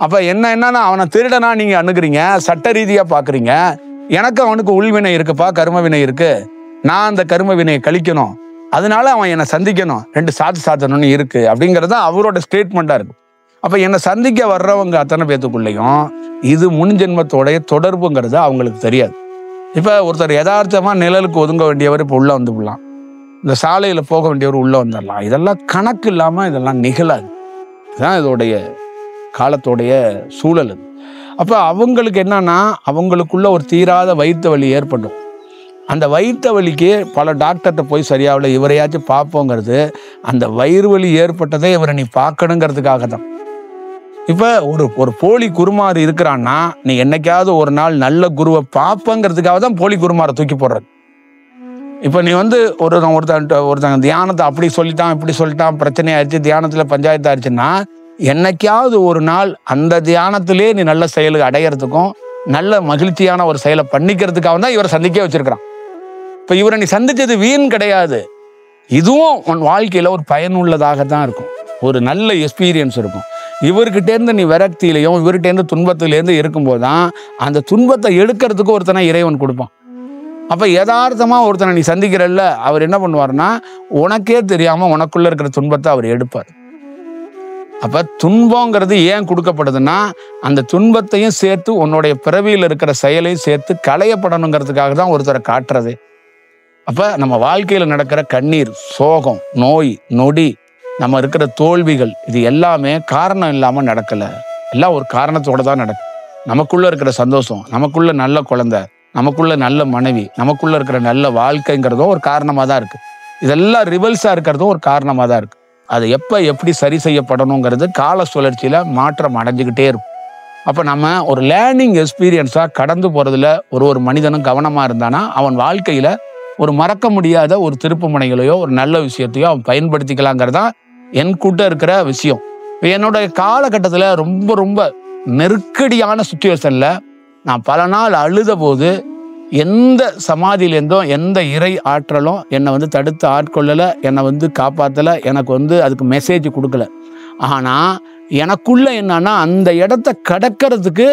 அப்ப என்னன்னா அவனை திருடனா நீங்க அணுகுறீங்க, சட்ட ரீதியா பாக்குறீங்க. எனக்கு அவனுக்கு உள்வினை இருக்குப்பா, கர்ம வினை இருக்கு, நான் அந்த கர்ம வினையை கழிக்கணும், அதனால அவன் என்னை சந்திக்கணும், 2 சாத்தணும்னு இருக்கு அப்படிங்கிறது அவரோட ஸ்டேட்மெண்டா இருக்கு. அப்ப என்னை சந்திக்க வர்றவங்க அத்தனை பேத்துக்குள்ளேயும் இது முன்ஜென்மத்தோடைய தொடர்புங்கிறது அவங்களுக்கு தெரியாது. இப்ப ஒருத்தர் யதார்த்தமா நிழலுக்கு ஒதுங்க வேண்டியவர் இப்ப உள்ள வந்து விடலாம், இந்த சாலையில போக வேண்டியவர் உள்ள வந்துடலாம். இதெல்லாம் கணக்கு இல்லாம இதெல்லாம் நிகழாது. இதுதான் இதோடைய காலத்தோடைய சூழல். அப்ப அவங்களுக்கு என்னன்னா அவங்களுக்குள்ள ஒரு தீராத வயிற்று வலி ஏற்படும். அந்த வயிற்று வலிக்கு பல டாக்டர்கிட்ட போய் சரியாகல, இவரையாச்சும் பார்ப்போங்கிறது அந்த வயிறு வலி ஏற்பட்டதே இவரை நீ பார்க்கணுங்கிறதுக்காக தான். இப்ப ஒரு போலி குருமாறு இருக்கிறான்னா நீ என்னைக்காவது ஒரு நாள் நல்ல குருவை பார்ப்பங்கிறதுக்காக தான் போலி குருமாரை தூக்கி போடுறது. இப்ப நீ வந்து ஒருத்தங்க தியானத்தை அப்படி சொல்லிட்டான் இப்படி சொல்லிட்டான் பிரச்சனையாயிருச்சு, தியானத்துல பஞ்சாயத்து ஆயிடுச்சுன்னா என்னைக்காவது ஒரு நாள் அந்த தியானத்திலே நீ நல்ல செயலுக்கு அடையிறதுக்கும் நல்ல மகிழ்ச்சியான ஒரு செயலை பண்ணிக்கிறதுக்காக தான் இவரை சந்திக்க வச்சிருக்கிறான். இப்ப இவரை நீ சந்திச்சது வீண் கிடையாது, இதுவும் உன் வாழ்க்கையில ஒரு பயனுள்ளதாக தான் இருக்கும், ஒரு நல்ல எக்ஸ்பீரியன்ஸ் இருக்கும். இவர்கிட்ட இருந்து நீ விரக்தியிலையும் இவர்கிட்ட இருந்து துன்பத்திலேருந்து இருக்கும்போதுதான் அந்த துன்பத்தை எடுக்கிறதுக்கு ஒருத்தனை இறைவன் கொடுப்பான். அப்ப யதார்த்தமா ஒருத்தனை நீ சந்திக்கிறல்ல, அவர் என்ன பண்ணுவார்னா உனக்கே தெரியாம உனக்குள்ள இருக்கிற துன்பத்தை அவர் எடுப்பார். அப்ப துன்பங்கிறது ஏன் கொடுக்கப்படுதுன்னா அந்த துன்பத்தையும் சேர்த்து உன்னுடைய பிறவியில் இருக்கிற செயலையும் சேர்த்து களையப்படணுங்கிறதுக்காக தான் ஒருத்தரை காட்டுறது. அப்ப நம்ம வாழ்க்கையில நடக்கிற கண்ணீர், சோகம், நோய் நொடி, நம்ம இருக்கிற தோல்விகள், இது எல்லாமே காரணம் இல்லாம நடக்கல, எல்லாம் ஒரு காரணத்தோட தான் நடக்கும். நமக்குள்ள இருக்கிற சந்தோஷம், நமக்குள்ள நல்ல குழந்தை, நமக்குள்ள நல்ல மனைவி, நமக்குள்ள இருக்கிற நல்ல வாழ்க்கைங்கிறதும் ஒரு காரணமா தான் இருக்கு. இதெல்லாம் ரிவல்ஸா இருக்கிறதும் ஒரு காரணமா தான் இருக்கு. அது எப்படி சரி செய்யப்படணுங்கிறது கால சுழற்சியில மாற்றம் அடைஞ்சுக்கிட்டே இருக்கும். அப்ப நம்ம ஒரு லேர்னிங் எக்ஸ்பீரியன்ஸா கடந்து போறதுல ஒரு மனிதனும் கவனமா இருந்தானா அவன் வாழ்க்கையில ஒரு மறக்க முடியாத ஒரு திருப்பு முனைகளையோ ஒரு நல்ல விஷயத்தையோ அவன் பயன்படுத்திக்கலாங்கிறதா என் கூட்ட இருக்கிற விஷயம். என்னோட காலகட்டத்துல ரொம்ப நெருக்கடியான சுச்சுவேஷன்ல நான் பல நாள் அழுத போது எந்த சமாதியிலேருந்தோ எந்த இறை ஆற்றலும் என்னை வந்து தடுத்து ஆட்கொள்ளலை, என்னை வந்து காப்பாற்றலை, எனக்கு வந்து அதுக்கு மெசேஜ் கொடுக்கல. ஆனால் எனக்குள்ள என்னன்னா அந்த இடத்த கடக்கிறதுக்கு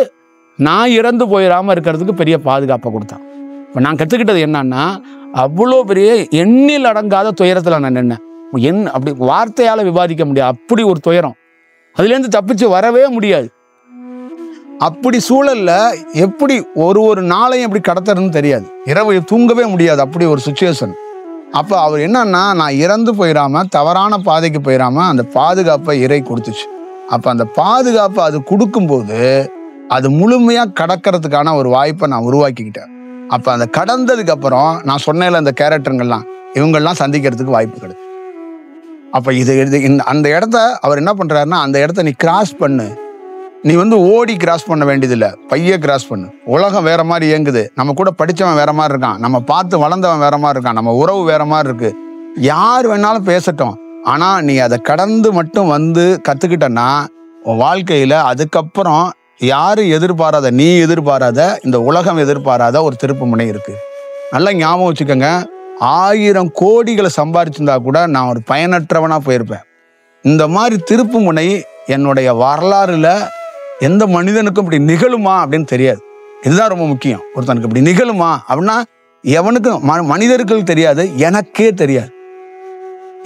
நான் இறந்து போயிடாமல் இருக்கிறதுக்கு பெரிய பாதுகாப்பை கொடுத்தான். இப்போ நான் கற்றுக்கிட்டது என்னன்னா, அவ்வளோ பெரிய எண்ணில் அடங்காத துயரத்தில் நான் நின்னேன். அப்படி வார்த்தையால் விவாதிக்க முடியாது, அப்படி ஒரு துயரம். அதுலேருந்து தப்பிச்சு வரவே முடியாது. அப்படி சூழல்ல எப்படி ஒரு நாளையும் எப்படி கடத்துறதுன்னு தெரியாது, இரவு தூங்கவே முடியாது, அப்படி ஒரு சுச்சுவேஷன். அப்போ அவர் என்னன்னா, நான் இறந்து போயிடாம தவறான பாதைக்கு போயிடாம அந்த பாதுகாப்பை இறை கொடுத்துச்சு. அப்போ அந்த பாதுகாப்பை அது கொடுக்கும்போது அது முழுமையாக கடக்கிறதுக்கான ஒரு வாய்ப்பை நான் உருவாக்கிக்கிட்டேன். அப்போ அந்த கடந்ததுக்கு அப்புறம் நான் சொன்னேன்ல, அந்த கேரக்டருங்கள்லாம் இவங்கெல்லாம் சந்திக்கிறதுக்கு வாய்ப்பு கிடைக்கும். அப்போ அந்த இடத்த அவர் என்ன பண்ணுறாருன்னா, அந்த இடத்த நீ கிராஸ் பண்ணு, நீ வந்து ஓடி கிராஸ் பண்ண வேண்டியதில்லை, பைய கிராஸ் பண்ணு. உலகம் வேற மாதிரி இயங்குது, நம்ம கூட படித்தவன் வேற மாதிரி இருக்கான், நம்ம பார்த்து வளர்ந்தவன் வேற மாதிரி இருக்கான், நம்ம உறவு வேற மாதிரி இருக்கு, யார் வேணாலும் பேசட்டும். ஆனால் நீ அதை கடந்து மட்டும் வந்து கற்றுக்கிட்டன்னா உன் வாழ்க்கையில் அதுக்கப்புறம் யாரும் எதிர்பாராத, நீ எதிர்பாராத, இந்த உலகம் எதிர்பாராத ஒரு திருப்பு முனை இருக்கு. நல்லா ஞாபகம் வச்சுக்கோங்க, 1000 கோடிகளை சம்பாதிச்சிருந்தா கூட நான் ஒரு பயனற்றவனா போயிருப்பேன். இந்த மாதிரி திருப்பு முனை என்னுடைய வரலாறுல எந்த மனிதனுக்கும் இப்படி நிகழுமா அப்படின்னு தெரியாது. இதுதான் ரொம்ப முக்கியம். ஒருத்தனுக்கு இப்படி நிகழுமா அப்படின்னா எவனுக்கும் மனிதர்கள் தெரியாது, எனக்கே தெரியாது.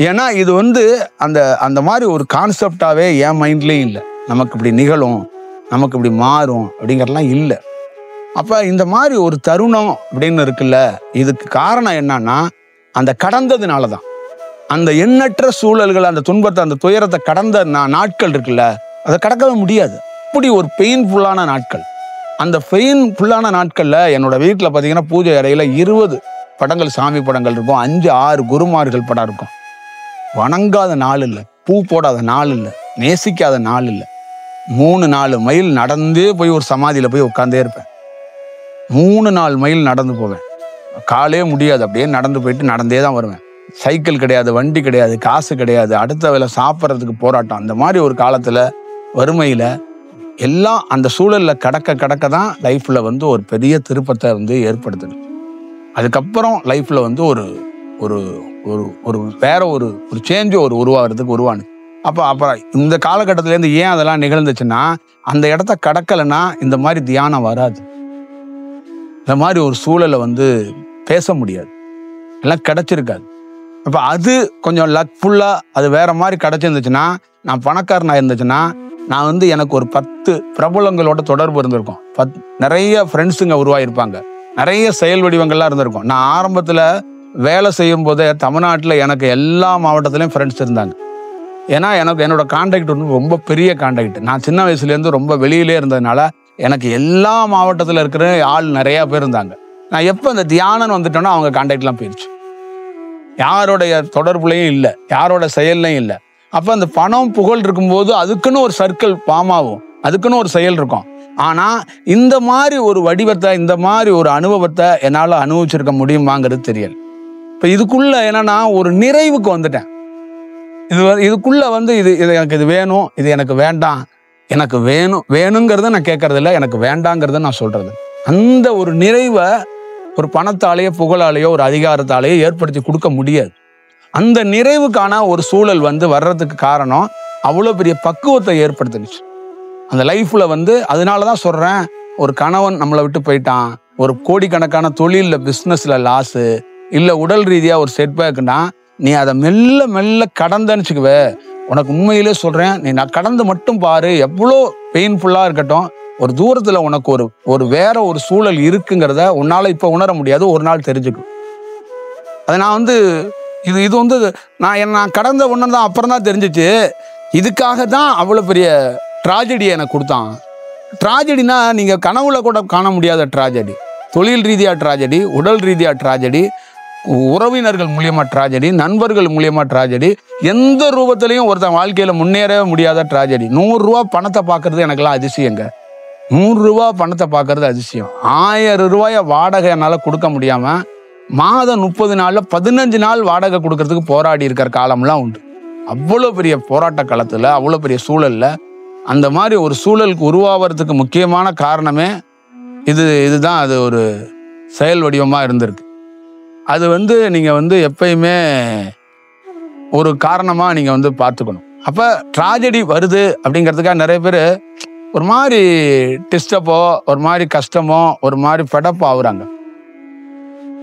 ஏன்னா இது வந்து அந்த மாதிரி ஒரு கான்செப்டாவே என் மைண்ட்லேயும் இல்லை. நமக்கு இப்படி நிகழும், நமக்கு இப்படி மாறும் அப்படிங்கிறதுலாம் இல்லை. அப்போ இந்த மாதிரி ஒரு தருணம் அப்படின்னு இருக்குல்ல, இதுக்கு காரணம் என்னன்னா அந்த கடந்ததுனால தான். அந்த எண்ணற்ற சூழல்கள், அந்த துன்பத்தை, அந்த துயரத்தை கடந்த நாட்கள் இருக்குல்ல, அதை கடக்கவே முடியாது. அப்படி ஒரு பெயின்ஃபுல்லான நாட்கள். அந்த பெயின்ஃபுல்லான நாட்களில் என்னோட வீட்டில் பார்த்தீங்கன்னா பூஜை அறையில் 20 படங்கள், சாமி படங்கள் இருக்கும், 5-6 குருமார்கள் படம் இருக்கும். வணங்காத நாள் இல்லை, பூ போடாத நாள் இல்லை, நேசிக்காத நாள் இல்லை. 3-4 மைல் நடந்தே போய் ஒரு சமாதியில் போய் உட்காந்தே இருப்பேன். 3-4 மைல் நடந்து போவேன், காலே முடியாது, அப்படியே நடந்து போயிட்டு நடந்தே தான் வருவேன். சைக்கிள் கிடையாது, வண்டி கிடையாது, காசு கிடையாது, அடுத்த வேலை சாப்பிட்றதுக்கு போராட்டம். அந்த மாதிரி ஒரு காலத்தில் வறுமையில் எல்லாம் அந்த சூழலில் கடக்க தான் லைஃப்பில் வந்து ஒரு பெரிய திருப்பத்தை வந்து ஏற்படுத்துது. அதுக்கப்புறம் லைஃப்பில் வந்து ஒரு ஒரு ஒரு வேற ஒரு சேஞ்சு உருவானது. அப்புறம் இந்த காலகட்டத்திலேருந்து ஏன் அதெல்லாம் நிகழ்ந்துச்சுன்னா, அந்த இடத்த கடக்கலைன்னா இந்த மாதிரி தியானம் வராது, இந்த மாதிரி ஒரு சூழலை வந்து பேச முடியாது, எல்லாம் கிடைச்சிருக்காது. அப்போ அது கொஞ்சம் லக்ஃபுல்லாக அது வேற மாதிரி கிடைச்சிருந்துச்சுன்னா, நான் பணக்காரனாக இருந்துச்சுன்னா, நான் வந்து எனக்கு ஒரு 10 பிரபலங்களோட தொடர்பு இருந்திருக்கும், நிறைய ஃப்ரெண்ட்ஸுங்க உருவாயிருப்பாங்க, நிறைய செயல் வடிவங்கள்லாம் இருந்திருக்கும். நான் ஆரம்பத்தில் வேலை செய்யும் போதே தமிழ்நாட்டில் எனக்கு எல்லா மாவட்டத்துலேயும் ஃப்ரெண்ட்ஸ் இருந்தாங்க. ஏன்னா என்னோட கான்டாக்ட் வந்து ரொம்ப பெரிய கான்டாக்ட். நான் சின்ன வயசுலேருந்து ரொம்ப வெளியிலே இருந்ததுனால எனக்கு எல்லா மாவட்டத்தில் இருக்கிற ஆள் நிறையா பேர் இருந்தாங்க. நான் எப்போ இந்த தியானம் வந்துட்டேன்னா அவங்க கான்டாக்ட்லாம் போயிடுச்சு, யாரோடைய தொடர்புலையும் இல்லை, யாரோட செயல்லையும் இல்லை. அப்போ அந்த பணம் புகழ் இருக்கும்போது அதுக்குன்னு ஒரு சர்க்கிள் ஃபார்ம் ஆகும், அதுக்குன்னு ஒரு செயல் இருக்கும். ஆனால் இந்த மாதிரி ஒரு வடிவத்தை, இந்த மாதிரி ஒரு அனுபவத்தை என்னால் அனுபவிச்சிருக்க முடியுமாங்கிறது தெரியல. இப்போ இதுக்குள்ள என்னன்னா ஒரு நிறைவுக்கு வந்துட்டேன். இதுக்குள்ள வந்து இது எனக்கு இது வேணும், இது எனக்கு வேண்டாம், எனக்கு வேணுங்கிறத நான் கேட்கறது இல்லை, எனக்கு வேண்டாங்கிறத நான் சொல்றது. அந்த ஒரு நிறைவை ஒரு பணத்தாலேயோ புகழாலேயோ ஒரு அதிகாரத்தாலேயோ ஏற்படுத்தி கொடுக்க முடியாது. அந்த நிறைவுக்கான ஒரு சூழல் வந்து வர்றதுக்கு காரணம் அவ்வளோ பெரிய பக்குவத்தை ஏற்படுத்துச்சு அந்த லைஃப்ல வந்து. அதனால தான் சொல்றேன், ஒரு கணவன் நம்மளை விட்டு போயிட்டான், ஒரு கோடிக்கணக்கான தொழிலில் பிஸ்னஸ்ல லாஸு, இல்லை உடல் ரீதியாக ஒரு செட்பேக்குன்னா நீ அதை மெல்ல மெல்ல கடந்தனுச்சுக்குவே. உனக்கு உண்மையிலே சொல்றேன், நீ நான் கடந்து மட்டும் பாரு, எவ்வளோ பெயின்ஃபுல்லாக இருக்கட்டும், ஒரு தூரத்தில் உனக்கு ஒரு வேற ஒரு சூழல் இருக்குங்கிறத உன்னால இப்போ உணர முடியாது, ஒரு நாள் தெரிஞ்சுக்கும். அதை நான் வந்து இது வந்து நான் கடந்த ஒன்று தான் அப்புறம் தான் தெரிஞ்சிச்சு. இதுக்காக தான் அவ்வளோ பெரிய ட்ராஜடியை எனக்கு கொடுத்தான். ட்ராஜடினா நீங்கள் கனவுல கூட காண முடியாத ட்ராஜடி, தொழில் ரீதியாக ட்ராஜடி, உடல் ரீதியாக ட்ராஜடி, உறவினர்கள் மூலியமா ட்ராஜடி, நண்பர்கள் மூலியமா ட்ராஜடி, எந்த ரூபத்திலையும் ஒருத்தன் வாழ்க்கையில் முன்னேறவே முடியாத ட்ராஜடி. 100 ரூபா பணத்தை பார்க்கறது எனக்கெல்லாம் அதிசயங்க. 100 ரூபா பணத்தை பார்க்கறது அதிசயம். 1000 ரூபாயை வாடகை என்னால் கொடுக்க முடியாமல் மாதம் 30 நாளில் 15 நாள் வாடகை கொடுக்கறதுக்கு போராடி இருக்கிற காலம்லாம் உண்டு. அவ்வளோ பெரிய போராட்ட காலத்தில், அவ்வளோ பெரிய சூழலில் அந்த மாதிரி ஒரு சூழலுக்கு உருவாகிறதுக்கு முக்கியமான காரணமே இதுதான். அது ஒரு செயல் வடிவமா இருந்திருக்கு. அது நீங்க எப்பயுமே ஒரு காரணமா நீங்க பார்த்துக்கணும். அப்ப ட்ராஜடி வருது அப்படிங்கிறதுக்காக நிறைய பேர் ஒரு மாதிரி டிஸ்டர்போ, ஒரு மாதிரி கஷ்டமோ, ஒரு மாதிரி ஃபெடப் ஆகுறாங்க.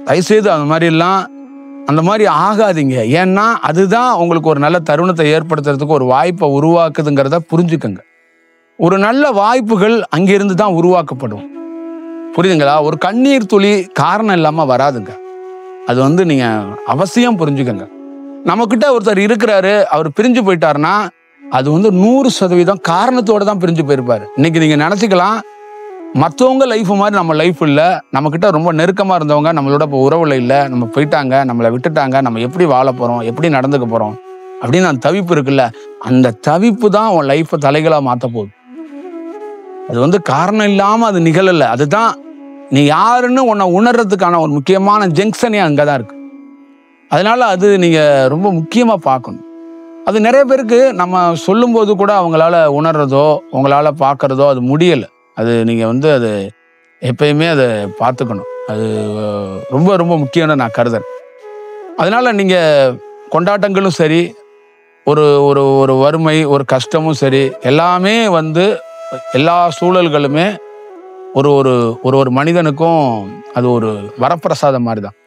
தயவுசெய்து அந்த மாதிரி ஆகாதீங்க. ஏன்னா அதுதான் உங்களுக்கு ஒரு நல்ல தருணத்தை ஏற்படுத்துறதுக்கு ஒரு வாய்ப்பை உருவாக்குதுங்கிறத புரிஞ்சுக்கங்க. ஒரு நல்ல வாய்ப்புகள் அங்கிருந்து தான் உருவாக்கப்படும். புரியுதுங்களா? ஒரு கண்ணீர் துளி காரணம் இல்லாம வராதுங்க. அது நீங்க அவசியம் புரிஞ்சுக்கங்க. நம்மக்கிட்ட ஒருத்தர் இருக்கிறாரு, அவர் பிரிஞ்சு போயிட்டாருன்னா அது 100% காரணத்தோட தான் பிரிஞ்சு போயிருப்பாரு. இன்னைக்கு நீங்க நினைச்சுக்கலாம், மற்றவங்க லைஃப் மாதிரி நம்ம லைஃப் இல்லை, நம்மக்கிட்ட ரொம்ப நெருக்கமா இருந்தவங்க நம்மளோட இப்போ உறவுல இல்லை, நம்ம போயிட்டாங்க, நம்மளை விட்டுட்டாங்க, நம்ம எப்படி வாழ போறோம், எப்படி நடந்துக்க போறோம் அப்படின்னு அந்த தவிப்பு இருக்குல்ல, அந்த தவிப்பு தான் உன் லைஃப்பை தலைகளா மாற்ற போகுது. அது காரணம் இல்லாம அது நிகழல. அதுதான் நீ யாருன்னு உன்னை உணர்றதுக்கான ஒரு முக்கியமான ஜங்ஷனே அங்கதான் இருக்கு. அதனால அது நீங்க ரொம்ப முக்கியமா பார்க்கணும். அது நிறைய பேருக்கு நம்ம சொல்லும்போது கூட அவங்களால உணர்றதோ உங்களால பார்க்கறதோ அது முடியலை. அது நீங்க அது எப்பயுமே அதை பார்த்துக்கணும். அது ரொம்ப ரொம்ப முக்கியம்னு நான் கருதுறேன். அதனால நீங்க கொண்டாட்டங்களும் சரி, ஒரு ஒரு ஒரு வறுமை, ஒரு கஷ்டமும் சரி, எல்லாமே எல்லா சூழல்களுமே ஒரு ஒரு ஒரு ஒரு மனிதனுக்கும் அது ஒரு வரப்பிரசாதம் மாதிரி தான்.